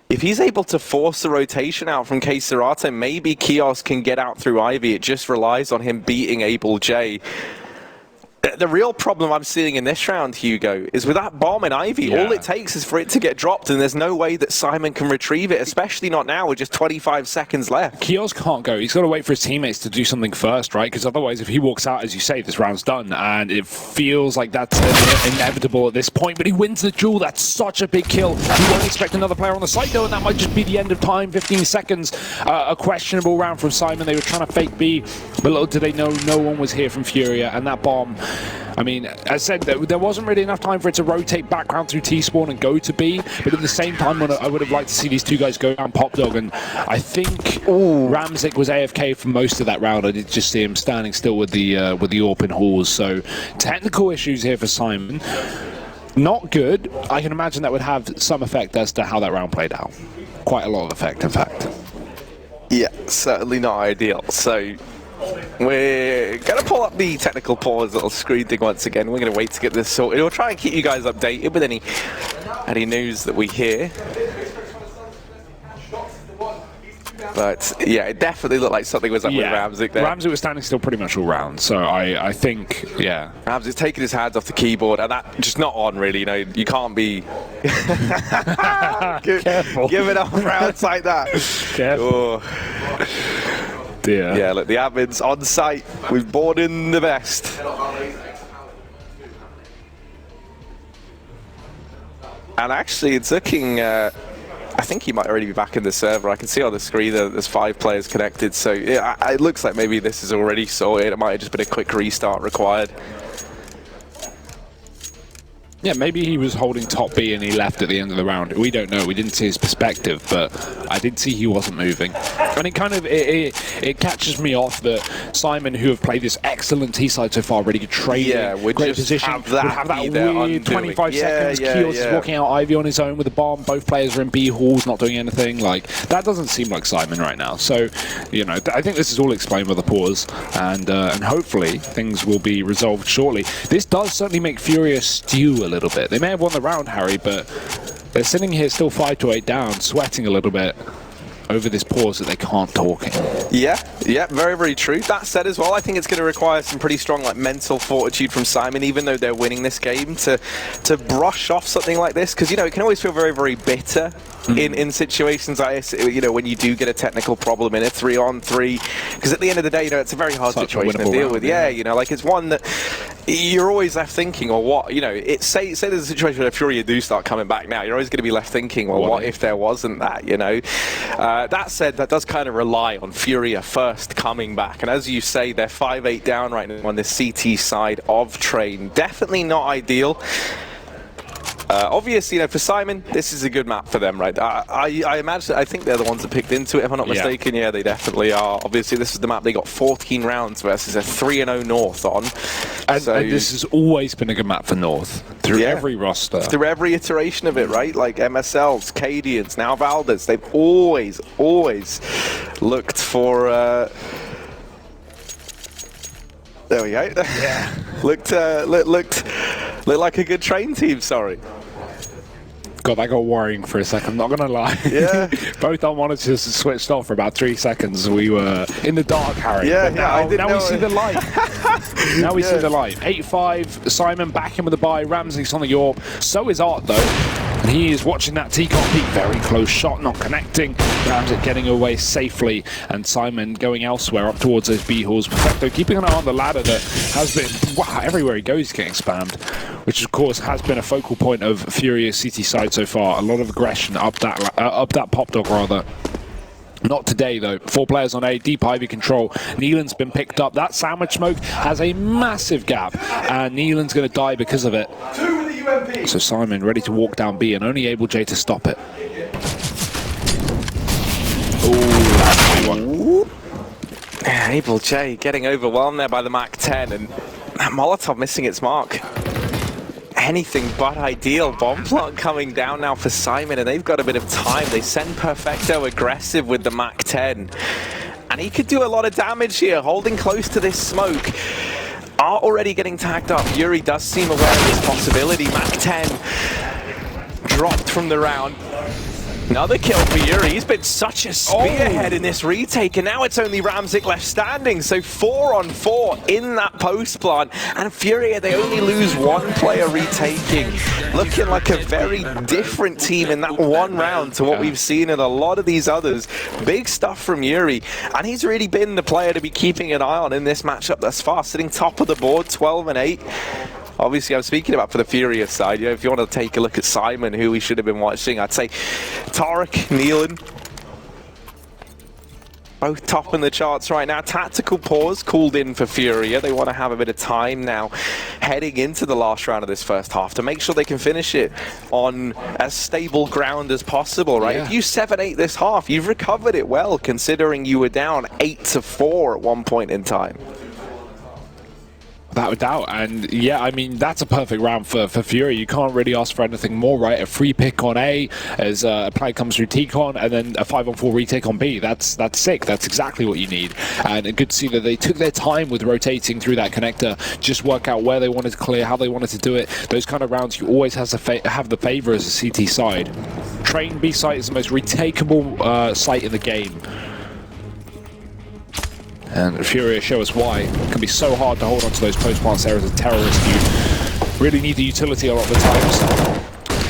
If he's able to force the rotation out from K-Serato, maybe Kiosk can get out through Ivy. It just relies on him beating Able J. The real problem I'm seeing in this round, Hugo, is with that bomb in Ivy, all it takes is for it to get dropped, and there's no way that Syman can retrieve it, especially not now with just 25 seconds left. Kiosk can't go. He's got to wait for his teammates to do something first, right? Because otherwise, if he walks out, as you say, this round's done, and it feels like that's inevitable at this point, but he wins the duel. That's such a big kill. You won't expect another player on the site, though, and that might just be the end of time. 15 seconds. A questionable round from Syman. They were trying to fake B, but little did they know no one was here from FURIA, and that bomb... I mean, as I said, there wasn't really enough time for it to rotate back round through T-spawn and go to B, but at the same time, I would have liked to see these two guys go down Pop Dog, and I think Ramzik was AFK for most of that round. I did just see him standing still with the AWP in halls, so technical issues here for Syman. Not good. I can imagine that would have some effect as to how that round played out. Quite a lot of effect, in fact. Yeah, certainly not ideal. So we're going to pull up the technical pause little screen thing once again. We're going to wait to get this sorted. We'll try and keep you guys updated with any news that we hear. But yeah, it definitely looked like something was up with Ramzik there. Ramzik was standing still pretty much all round, so I think, yeah. Ramzik's taking his hands off the keyboard, and that just not on really. You know, you can't be giving up rounds like that. Careful. Dear. Yeah, look, the admin's on site. We've brought in the best. And actually, it's looking... I think he might already be back in the server. I can see on the screen that there's 5 players connected, so yeah, it looks like maybe this is already sorted. It might have just been a quick restart required. Yeah, maybe he was holding top B and he left at the end of the round. We don't know. We didn't see his perspective, but I did see he wasn't moving. And it kind of it catches me off that Syman, who have played this excellent T side so far, really good trading, great position, would have that weird 25 seconds. Kiosk is walking out Ivy on his own with the bomb. Both players are in B halls, not doing anything. Like that doesn't seem like Syman right now. So, you know, I think this is all explained by the pause, and hopefully things will be resolved shortly. This does certainly make FURIA stew a little bit. They may have won the round, Harry, but they're sitting here still 5-8 down, sweating a little bit over this pause that they can't talk in. Yeah, very, very true. That said as well, I think it's going to require some pretty strong mental fortitude from Syman, even though they're winning this game, to brush off something like this, because, you know, it can always feel very, very bitter in situations like this, you know, when you do get a technical problem in a 3-on-3, because at the end of the day, you know, it's a very hard situation to deal with. Yeah, you know, like it's one that you're always left thinking, well, what, you know, say there's a situation where FURIA do start coming back now, you're always going to be left thinking, well, what if there wasn't that, you know? That said, that does kind of rely on FURIA first coming back, and as you say, they're 5-8 down right now on the CT side of Train. Definitely not ideal. Obviously, you know, for Syman, this is a good map for them, right? I imagine, I think they're the ones that picked into it, if I'm not mistaken. Yeah, they definitely are. Obviously, this is the map they got 14 rounds versus a 3-0 North on. And this has always been a good map for North, through every roster. Through every iteration of it, right? Like MSLs, Cadians, now Valdez, they've always looked for... there we go. Yeah. looked like a good Train team, sorry. God, that got worrying for a second, I'm not going to lie. Yeah. Both our monitors switched off for about 3 seconds. We were in the dark, Harry. Yeah, now we see the light. Now we see the light. 8-5, Syman back in with the buy. Ramsey's on the AWP. So is Art, though. And he is watching that T-Con peak. Very close shot, not connecting. Ramsey getting away safely, and Syman going elsewhere up towards those B halls. Perfecto keeping an eye on the ladder that has been, wow, everywhere he goes he's getting spammed, which of course has been a focal point of FURIA's CT side so far. A lot of aggression up that pop dog rather. Not today, though. 4 players on A, deep Ivy control. Neelan's been picked up. That sandwich smoke has a massive gap, and Neelan's going to die because of it. So Syman ready to walk down B, and only Able J to stop it. Oh, one. Able J getting overwhelmed there by the Mach 10, and Molotov missing its mark. Anything but ideal. Bomb plant coming down now for Syman, and they've got a bit of time. They send Perfecto aggressive with the Mach 10, and he could do a lot of damage here, holding close to this smoke. Are already getting tagged up. Yuri does seem aware of this possibility. Mach 10 dropped from the round. Another kill for Yuri. He's been such a spearhead in this retake, and now it's only Ramzik left standing. So 4 on 4 in that post plant. And FURIA, they only lose 1 player retaking. Looking like a very different team in that one round to what we've seen in a lot of these others. Big stuff from Yuri. And he's really been the player to be keeping an eye on in this matchup thus far. Sitting top of the board, 12 and 8. Obviously, I'm speaking about for the FURIA side. You know, if you want to take a look at Syman, who we should have been watching, I'd say Tarek, Neelan, both top in the charts right now. Tactical pause called in for FURIA. They want to have a bit of time now heading into the last round of this first half to make sure they can finish it on as stable ground as possible, right? Yeah. If you 7-8 this half, you've recovered it well, considering you were down 8-4 at one point in time. Without a doubt, and yeah, I mean, that's a perfect round for FURIA. You can't really ask for anything more, right? A free pick on A as a play comes through T-Con, and then a 5-on-4 retake on B. That's sick. That's exactly what you need. And good to see that they took their time with rotating through that connector, just work out where they wanted to clear, how they wanted to do it. Those kind of rounds, you always have the favor as a CT side. Train B site is the most retakeable site in the game. And FURIA show us why. It can be so hard to hold onto those post-plants there as a terrorist. You really need the utility a lot of the times.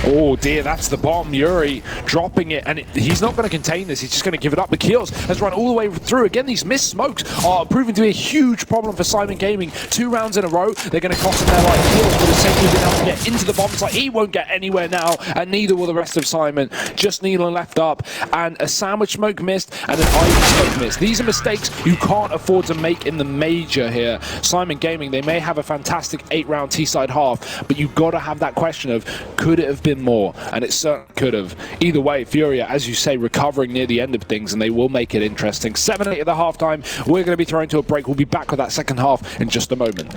Oh dear, that's the bomb. Yuri dropping it, and he's not going to contain this. He's just going to give it up. The kills has run all the way through. Again, these missed smokes are proving to be a huge problem for Syman Gaming. 2 rounds in a row, they're going to cost him their life. Kills for the sake of being able to get into the bomb site. He won't get anywhere now, and neither will the rest of Syman. Just Neelan left up, and a sandwich smoke missed, and an Ivy smoke missed. These are mistakes you can't afford to make in the major here. Syman Gaming, they may have a fantastic 8-round T-side half, but you've got to have that question of, could it have been more? And it certainly could have. Either way, FURIA, as you say, recovering near the end of things, and they will make it interesting. 7-8 at the halftime. We're going to be thrown to a break. We'll be back with that second half in just a moment.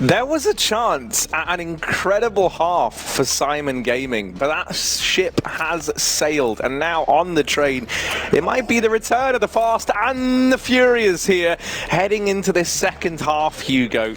There was a chance at an incredible half for Syman Gaming, but that ship has sailed, and now on the train, it might be the return of the Fast and the Furious here, heading into this second half, Hugo.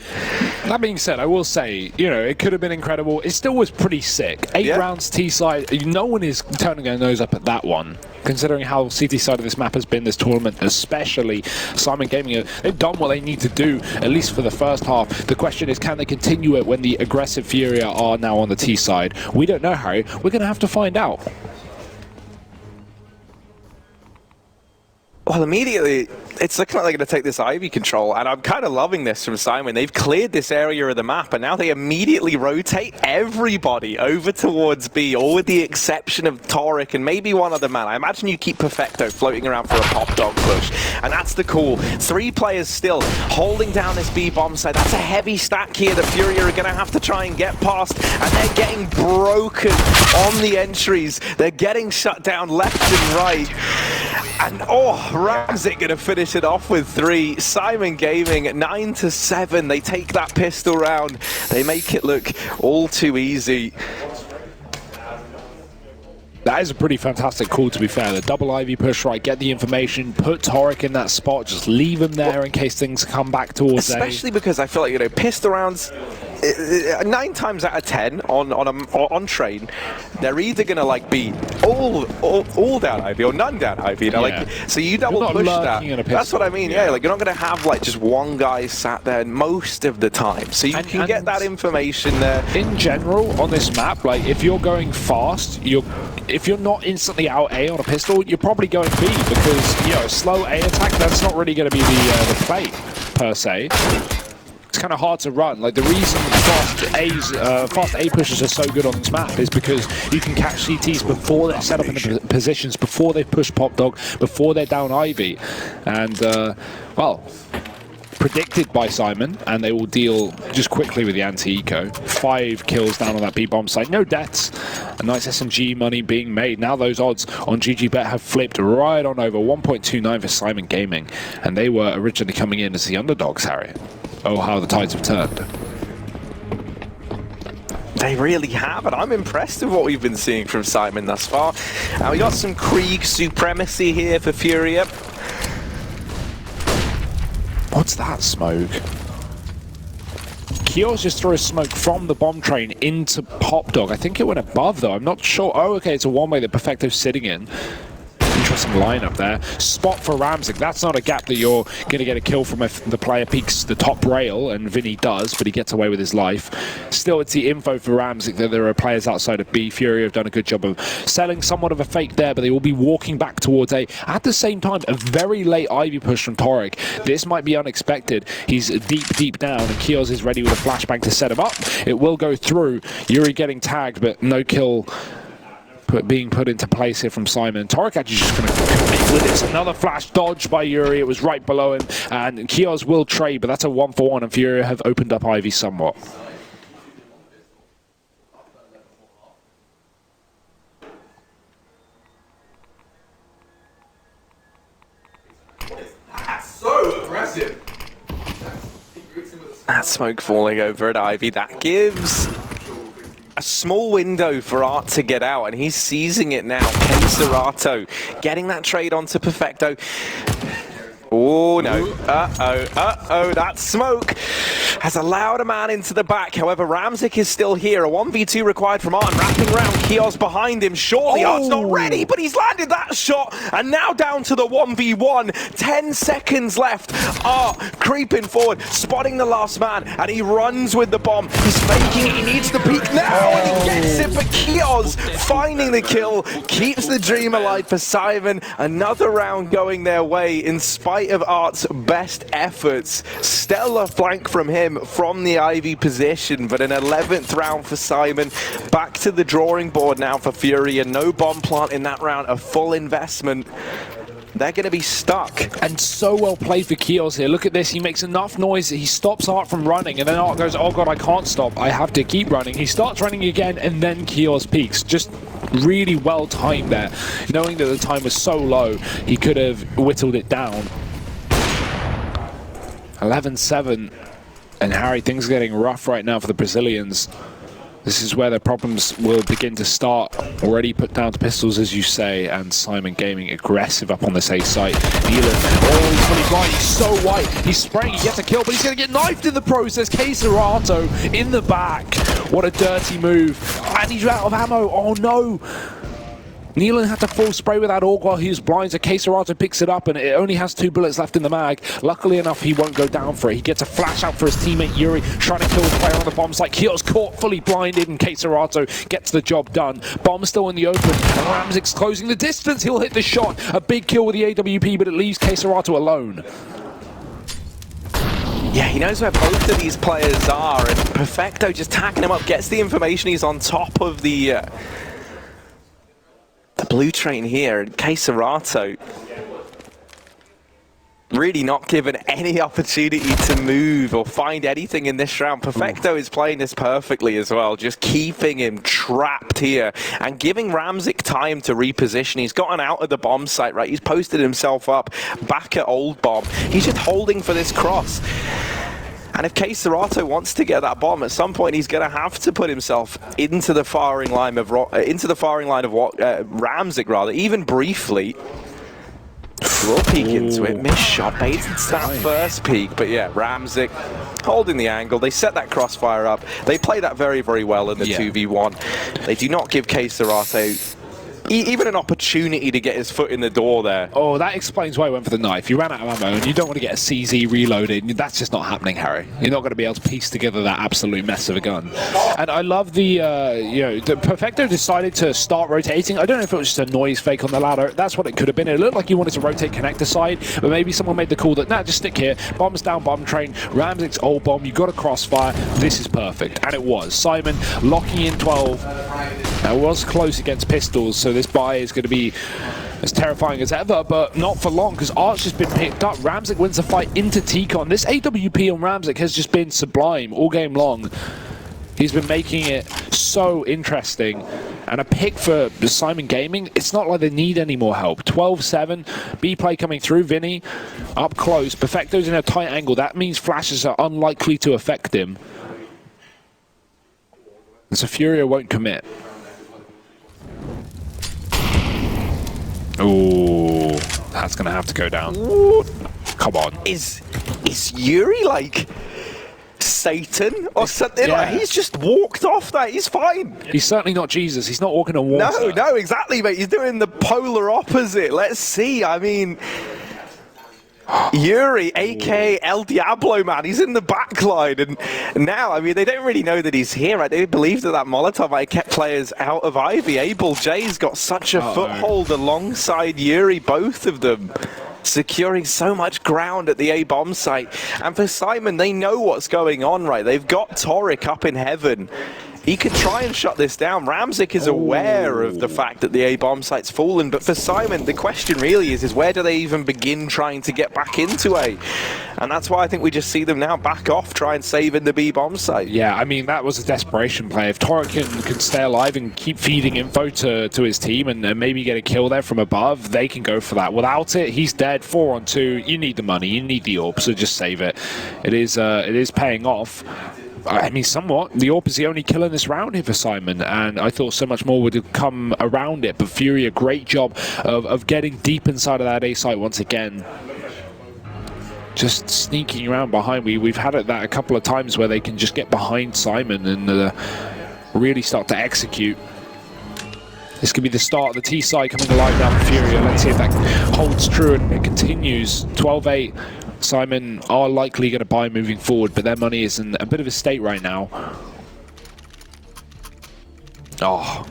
That being said, I will say, you know, it could have been incredible. It still was pretty sick. 8 rounds T-side. No one is turning their nose up at that one, considering how CT side of this map has been this tournament, especially Syman Gaming. They've done what they need to do, at least for the first half. The question is, can they continue it when the aggressive FURIA are now on the T side? We don't know, Harry. We're going to have to find out. Well, immediately, it's looking like they're going to take this Ivy control, and I'm kind of loving this from Syman. They've cleared this area of the map, and now they immediately rotate everybody over towards B, all with the exception of Toric and maybe one other man. I imagine you keep Perfecto floating around for a pop dog push, and that's the call. 3 players still holding down this B bomb side. That's a heavy stack here. The FURIA are going to have to try and get past, and they're getting broken on the entries. They're getting shut down left and right. And Ramzik going to finish it off with 3. Syman Gaming 9-7. They take that pistol round. They make it look all too easy. That is a pretty fantastic call, to be fair. The double Ivy push right, get the information, put Toric in that spot, just leave him there in case things come back towards especially because I feel like, you know, pistol rounds, 9 times out of 10 on train, they're either gonna like be all down Ivy or none down Ivy. You know, like, so you double push that. That's what I mean. Yeah, like you're not gonna have like just one guy sat there most of the time. So you can get that information there. In general, on this map, like if you're going fast, if you're not instantly out A on a pistol, you're probably going B, because, you know, a slow A attack, that's not really going to be the play per se. It's kind of hard to run. Like, the reason fast A pushes are so good on this map is because you can catch CTs before they're set up in the positions, before they push Pop Dog, before they're down Ivy. And, well, predicted by Syman, and they will deal just quickly with the anti-eco. 5 kills down on that B-bomb site. No deaths. A nice SMG money being made. Now those odds on GGBet have flipped right on over. 1.29 for Syman Gaming, and they were originally coming in as the underdogs, Harry. Oh, how the tides have turned. They really have, and I'm impressed with what we've been seeing from Syman thus far. And we got some Krieg supremacy here for FURIA. What's that smoke? Kios just threw a smoke from the bomb train into Pop Dog. I think it went above, though. I'm not sure. Oh, okay, it's a one-way that Perfecto's sitting in. Interesting lineup there. Spot for Ramzik. That's not a gap that you're going to get a kill from if the player peeks the top rail, and Vinny does, but he gets away with his life. Still, it's the info for Ramzik that there are players outside of B. FURIA have done a good job of selling somewhat of a fake there, but they will be walking back towards A. At the same time, a very late Ivy push from Toric. This might be unexpected. He's deep down, and Kios is ready with a flashbang to set him up. It will go through. Yuri getting tagged, but no kill being put into place here from Syman. Toric actually just going to commit with it. It's another flash dodge by Yuri. It was right below him, and Kios will trade, but that's a 1-for-1, and FURIA have opened up Ivy somewhat. That's so aggressive. That smoke falling over at Ivy, that gives a small window for Art to get out, and he's seizing it now. Serato getting that trade onto Perfecto. Oh no, that smoke has allowed a man into the back. However, Ramzik is still here. A 1v2 required from Art, wrapping around Kios behind him. Surely Art's not ready, but he's landed that shot, and now down to the 1v1. 10 seconds left. Art creeping forward, spotting the last man, and he runs with the bomb. He's faking it, he needs the peek now, and he gets it, but Kios finding the kill, keeps the dream alive for Syman. Another round going their way in spite of Art's best efforts. Stellar flank from him from the Ivy position, but an 11th round for Syman. Back to the drawing board now for FURIA. No bomb plant in that round, a full investment. They're going to be stuck. And so well played for Kios here. Look at this. He makes enough noise. He stops Art from running, and then Art goes, oh god, I can't stop. I have to keep running. He starts running again, and then Kios peaks. Just really well timed there. Knowing that the time was so low, he could have whittled it down. 11-7, and Harry, things are getting rough right now for the Brazilians. This is where the problems will begin to start. Already put down to pistols, as you say, and Syman Gaming aggressive up on this A site. Neelan, oh, he's fully blind. He's so white. He's spraying. He gets a kill, but he's going to get knifed in the process. Keserato in the back. What a dirty move. And he's out of ammo. Oh, no. Neelan had to full spray with that AUG while he was blind, so Keserato picks it up and it only has 2 bullets left in the mag. Luckily enough, he won't go down for it. He gets a flash out for his teammate Yuri, trying to kill the player on the bomb site. Kyo's caught, fully blinded, and Keserato gets the job done. Bomb still in the open, and Ramzik's closing the distance. He'll hit the shot. A big kill with the AWP, but it leaves Keserato alone. Yeah, he knows where both of these players are, and Perfecto just tacking him up, gets the information. He's on top of the blue train here, and Keserato really not given any opportunity to move or find anything in this round. Perfecto is playing this perfectly as well, just keeping him trapped here and giving Ramzik time to reposition. He's gotten out of the bomb site, right? He's posted himself up back at Old Bomb. He's just holding for this cross. And if Keserato wants to get that bomb, at some point he's going to have to put himself into the firing line of Ramzik, rather, even briefly. We'll peek into it. Missed shot. Bates that first peek, but yeah, Ramzik holding the angle. They set that crossfire up. They play that very, very well in the 2v1. They do not give Keserato even an opportunity to get his foot in the door there. Oh, that explains why I went for the knife. You ran out of ammo and you don't want to get a CZ reloaded. That's just not happening, Harry. You're not going to be able to piece together that absolute mess of a gun. And I love the, the Perfecto decided to start rotating. I don't know if it was just a noise fake on the ladder. That's what it could have been. It looked like he wanted to rotate connector side, but maybe someone made the call that, nah, just stick here. Bombs down, bomb train. Ramzik's Old Bomb. You got a crossfire. This is perfect. And it was. Syman locking in 12. It was close against pistols, so this buy is going to be as terrifying as ever, but not for long because Arch has been picked up. Ramzik wins the fight into T-Con. This AWP on Ramzik has just been sublime all game long. He's been making it so interesting. And a pick for Syman Gaming, it's not like they need any more help. 12-7, B-play coming through, Vinny up close. Perfecto's in a tight angle. That means flashes are unlikely to affect him. And so FURIA won't commit. Oh, that's going to have to go down. Ooh. Come on. Is Yuri like Satan or something? Yeah. Like, he's just walked off that. He's fine. He's certainly not Jesus. He's not walking on water. No, exactly, mate. He's doing the polar opposite. Let's see. I mean, Yuri, aka El Diablo, man, he's in the backline, and now, I mean, they don't really know that he's here, right? They believe that Molotov might kept players out of Ivy. Abel J's got such a foothold alongside Yuri, both of them securing so much ground at the A bomb site. And for Syman, they know what's going on, right? They've got Torek up in heaven. He could try and shut this down. Ramzik is aware of the fact that the A bomb site's fallen, but for Syman, the question really is where do they even begin trying to get back into A? And that's why I think we just see them now back off, try and save in the B bomb site. Yeah, I mean, that was a desperation play. If Torek can stay alive and keep feeding info to his team and maybe get a kill there from above, they can go for that. Without it, he's dead. 4 on 2. You need the money, you need the AWP, so just save it. It is paying off. I mean, somewhat. The AWP is the only kill in this round here for Syman, and I thought so much more would have come around it. But FURIA, great job of getting deep inside of that A site once again. Just sneaking around behind. We've had it that a couple of times where they can just get behind Syman and really start to execute. This could be the start of the T side coming alive now for FURIA. Let's see if that holds true and it continues. 12-8. Syman are likely going to buy moving forward, but their money is in a bit of a state right now. Oh.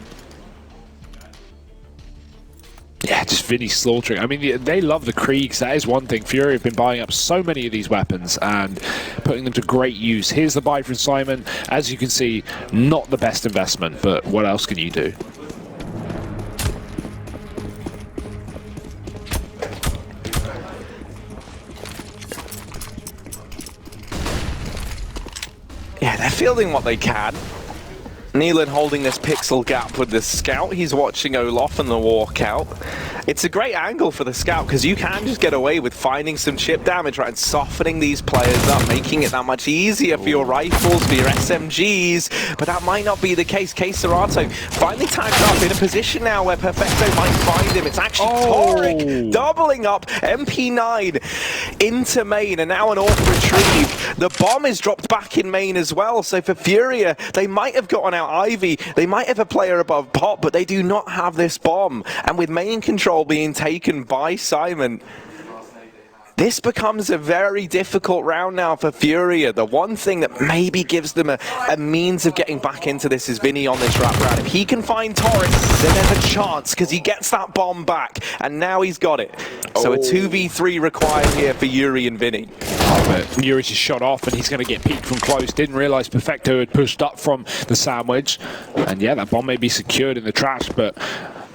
Yeah, just Vinny slaughtering. I mean, they love the Kriegs. That is one thing. FURIA have been buying up so many of these weapons and putting them to great use. Here's the buy from Syman. As you can see, not the best investment, but what else can you do? Yeah, they're fielding what they can. Neelan holding this pixel gap with the scout. He's watching Olaf and the walkout. It's a great angle for the scout because you can just get away with finding some chip damage, right, and softening these players up, making it that much easier for your rifles, for your SMGs, but that might not be the case. Serato finally tagged up in a position now where Perfecto might find him. It's actually Torek doubling up, MP9 into main, and now an AWP retrieve. The bomb is dropped back in main as well, so for FURIA, they might have gotten out Ivy, they might have a player above Pop, but they do not have this bomb, and with main control being taken by Syman, this becomes a very difficult round now for FURIA. The one thing that maybe gives them a means of getting back into this is Vinny on this wrap round. If he can find Torres, then there's a chance because he gets that bomb back, and now he's got it. So a 2v3 required here for Yuri and Vinny. But Yuri's just shot off, and he's going to get peeked from close. Didn't realize Perfecto had pushed up from the sandwich. And yeah, that bomb may be secured in the trash, but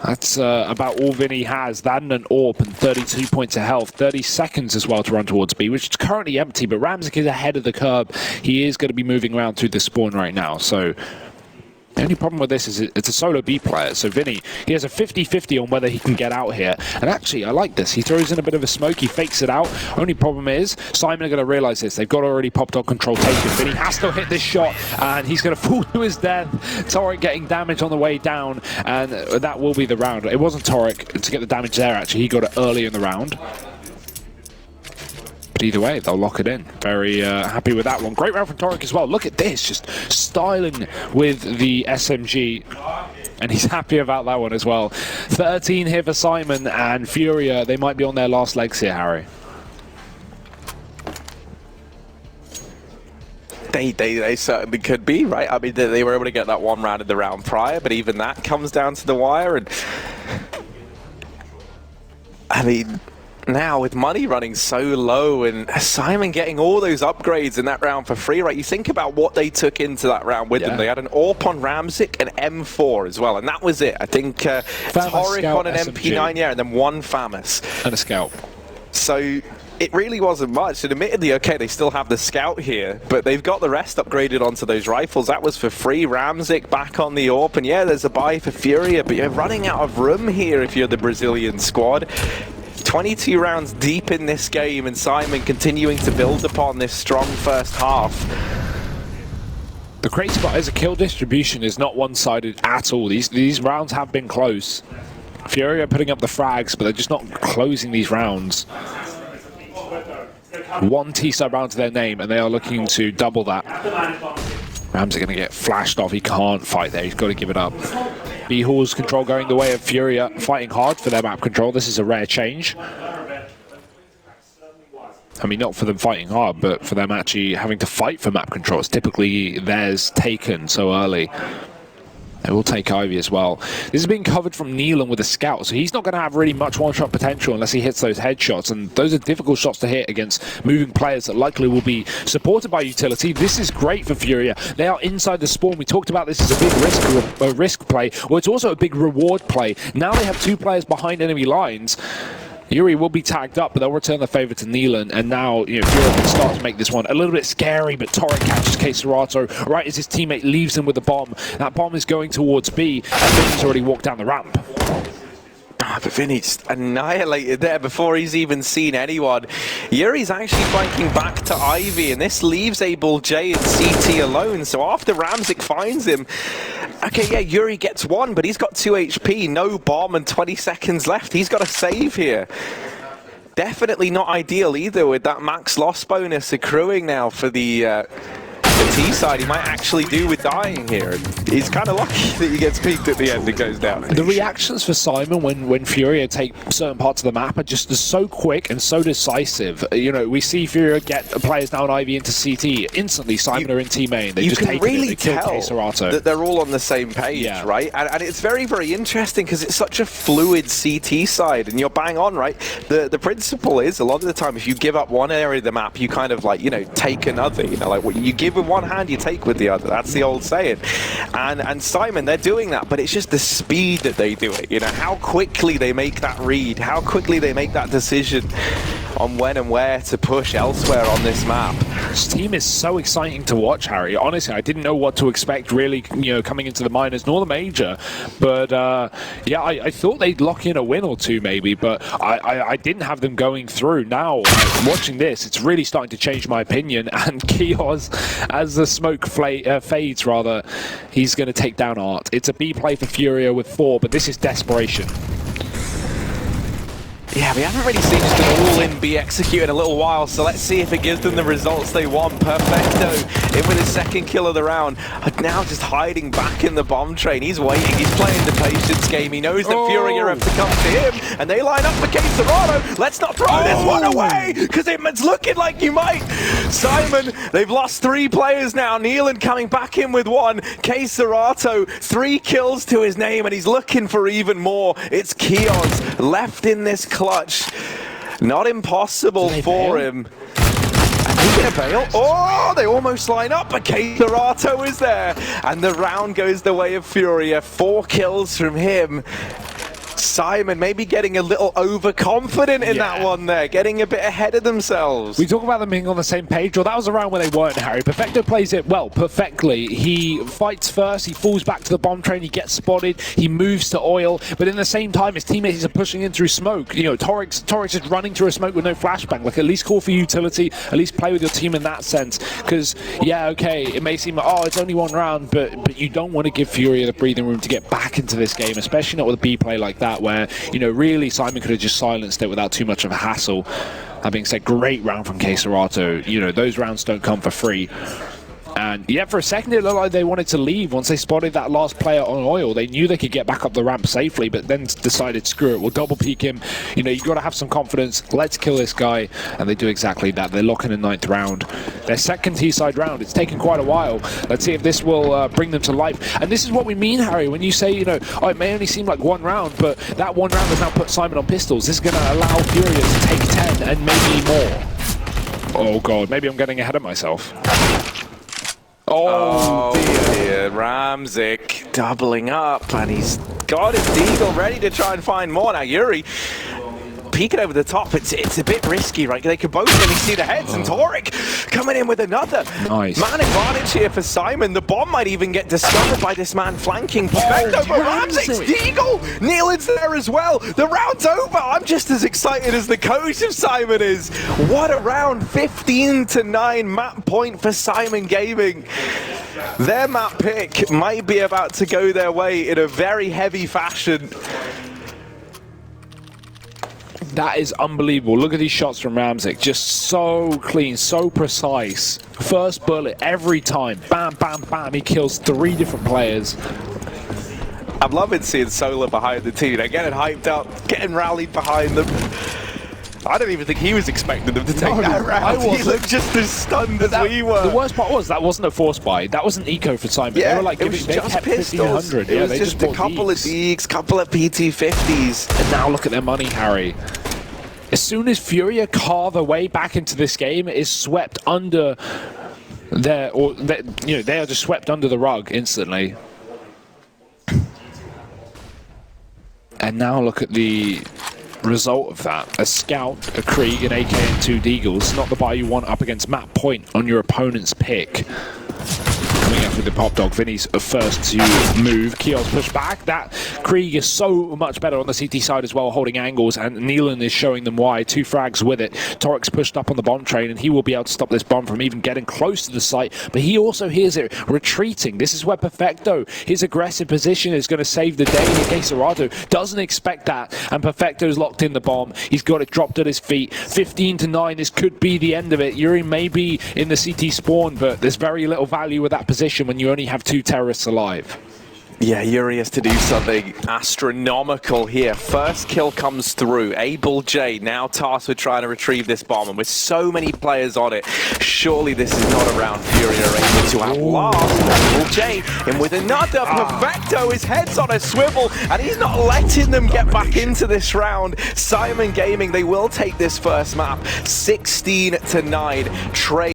that's about all Vinny has. That and an AWP and 32 points of health. 30 seconds as well to run towards B, which is currently empty, but Ramzik is ahead of the curve. He is going to be moving around through the spawn right now, so the only problem with this is it's a solo B player, so Vinny, he has a 50-50 on whether he can get out here. And actually, I like this. He throws in a bit of a smoke, he fakes it out. Only problem is, Syman are going to realize this. They've got already popped on control taken. Vinny has to hit this shot, and he's going to fall to his death. Torek getting damage on the way down, and that will be the round. It wasn't Torek to get the damage there, actually. He got it early in the round. But either way, they'll lock it in. Very happy with that one. Great round from Torek as well. Look at this, just styling with the SMG. And he's happy about that one as well. 13 here for Syman, and FURIA, they might be on their last legs here, Harry. They certainly could be, right? I mean, they were able to get that one round in the round prior, but even that comes down to the wire. And I mean, now with money running so low and Syman getting all those upgrades in that round for free, right? You think about what they took into that round with them. They had an AWP on Ramzik and M4 as well, and that was it. I think Torek on an MP9, yeah, and then one FAMAS. And a scout. So it really wasn't much, and admittedly, okay, they still have the scout here, but they've got the rest upgraded onto those rifles. That was for free. Ramzik back on the AWP, and yeah, there's a buy for FURIA, but you're running out of room here if you're the Brazilian squad. 22 rounds deep in this game, and Syman continuing to build upon this strong first half. The crazy part is the kill distribution is not one-sided at all. These rounds have been close. FURIA putting up the frags, but they're just not closing these rounds. One T-sub round to their name, and they are looking to double that. Rams are going to get flashed off. He can't fight there. He's got to give it up. B-Hall's control going the way of FURIA, fighting hard for their map control. This is a rare change. I mean, not for them fighting hard, but for them actually having to fight for map control. It's typically theirs taken so early. They will take Ivy as well. This is being covered from Neelan with a scout, so he's not going to have really much one-shot potential unless he hits those headshots, and those are difficult shots to hit against moving players that likely will be supported by utility. This is great for FURIA. They are inside the spawn. We talked about this as a big risk play. Well, it's also a big reward play. Now they have two players behind enemy lines. Yuri will be tagged up, but they'll return the favor to Neelan, and now FURIA can start to make this one a little bit scary, but Torek catches Serato right as his teammate leaves him with the bomb. That bomb is going towards B, and Vinny's already walked down the ramp. But Vinny just annihilated there before he's even seen anyone. Yuri's actually flanking back to Ivy, and this leaves Able J and CT alone. So after Ramzik finds him, okay, yeah, Yuri gets one, but he's got 2 HP, no bomb, and 20 seconds left. He's got a save here. Definitely not ideal either, with that max loss bonus accruing now for the T side. He might actually do with dying here. He's kind of lucky that he gets peeked at the end and goes down. The reactions for Syman when FURIA take certain parts of the map are just so quick and so decisive. You know, we see FURIA get players down Ivy into CT. Instantly, Syman are in team main. They just take it. You can really tell that they're all on the same page, right? And it's very, very interesting because it's such a fluid CT side, and you're bang on, right? The principle is, a lot of the time, if you give up one area of the map, you kind of like, you know, take another. You know, like what you give with one hand, you take with the other. That's the old saying. And Syman, they're doing that, but it's just the speed that they do it. You know, how quickly they make that read, how quickly they make that decision on when and where to push elsewhere on this map. This team is so exciting to watch, Harry. Honestly, I didn't know what to expect really, coming into the minors nor the major. But yeah, I thought they'd lock in a win or two maybe, but I didn't have them going through. Now, watching this, it's really starting to change my opinion. And Kios, as the smoke fades, rather, he's going to take down Art. It's a B play for FURIA with 4, but this is desperation. Yeah, we haven't really seen just an all-in be executed in a little while, so let's see if it gives them the results they want. Perfecto in with his second kill of the round. Now just hiding back in the bomb train. He's waiting. He's playing the patience game. He knows that FURIA have to come to him, and they line up for K-Serrano. Let's not throw this one away, because it's looking like you might. Syman, they've lost 3 players now. Nealon coming back in with 1. K-Serrano, 3 kills to his name, and he's looking for even more. It's Kios left in this clutch. Not impossible for him. And he's gonna bail. Oh, they almost line up, but K-Serrano is there. And the round goes the way of FURIA. 4 kills from him. Syman maybe getting a little overconfident in that one there, getting a bit ahead of themselves. We talk about them being on the same page. Well, that was a round where they weren't, Harry. Perfecto plays it well, perfectly. He fights first, he falls back to the bomb train, he gets spotted, he moves to oil, but in the same time, his teammates are pushing in through smoke. Torix is running through a smoke with no flashbang. Like, at least call for utility, at least play with your team in that sense. Because, yeah, okay, it may seem like, oh, it's only 1 round, but you don't want to give FURIA the breathing room to get back into this game, especially not with a B play like that, where, really Syman could have just silenced it without too much of a hassle. That being said, great round from K-Serrano. Those rounds don't come for free. And yeah, for a second it looked like they wanted to leave once they spotted that last player on oil. They knew they could get back up the ramp safely, but then decided, screw it, we'll double peek him. You've got to have some confidence. Let's kill this guy. And they do exactly that. They lock in the 9th round. Their second T-side round. It's taken quite a while. Let's see if this will bring them to life. And this is what we mean, Harry, when you say, oh, it may only seem like 1 round, but that 1 round has now put Syman on pistols. This is going to allow FURIA to take 10 and maybe more. Oh, God. Maybe I'm getting ahead of myself. Oh dear, Ramzik doubling up, and he's got his deagle ready to try and find more. Now Yuri peeking over the top, it's a bit risky, right? They could both really see the heads, and Torek coming in with another. Nice. Man advantage here for Syman. The bomb might even get discovered by this man flanking. Perfecto, but Ramzik's deagle! Nealon's there as well. The round's over. I'm just as excited as the coach of Syman is. What a round. 15-9 map point for Syman Gaming. Their map pick might be about to go their way in a very heavy fashion. That is unbelievable. Look at these shots from Ramzik. Just so clean, so precise. First bullet every time. Bam, bam, bam. He kills 3 different players. I'm loving seeing Solar behind the team. They're getting hyped up, getting rallied behind them. I don't even think he was expecting them to take that round. He looked just as stunned as we were. The worst part was that wasn't a force buy. That was an eco for Syman. Yeah, they were like, it was just pistols. It was just a couple of Deeks, couple of PT50s. And now look at their money, Harry. As soon as FURIA carve their way back into this game, it is swept under they are just swept under the rug instantly. And now look at the result of that. A Scout, a Krieg, an AK, and 2 Deagles. Not the buy you want up against map point on your opponent's pick. Coming up with the pop dog. Vinny's first to move. Kios push back. That Krieg is so much better on the CT side as well, holding angles, and Nealon is showing them why. 2 frags with it. Torix pushed up on the bomb train, and he will be able to stop this bomb from even getting close to the site, but he also hears it retreating. This is where Perfecto, his aggressive position is going to save the day. K-Serrano doesn't expect that, and Perfecto's locked in the bomb. He's got it dropped at his feet. 15-9, this could be the end of it. Yuri may be in the CT spawn, but there's very little value with that position when you only have 2 terrorists alive. Yeah, Yuri has to do something astronomical here. First kill comes through. Able J now tasked with trying to retrieve this bomb, and with so many players on it, surely this is not a round FURIA are able to outlast. Able J in with another. Perfecto, his head's on a swivel, and he's not letting them get back into this round. Syman Gaming, they will take this first map. 16-9. Trey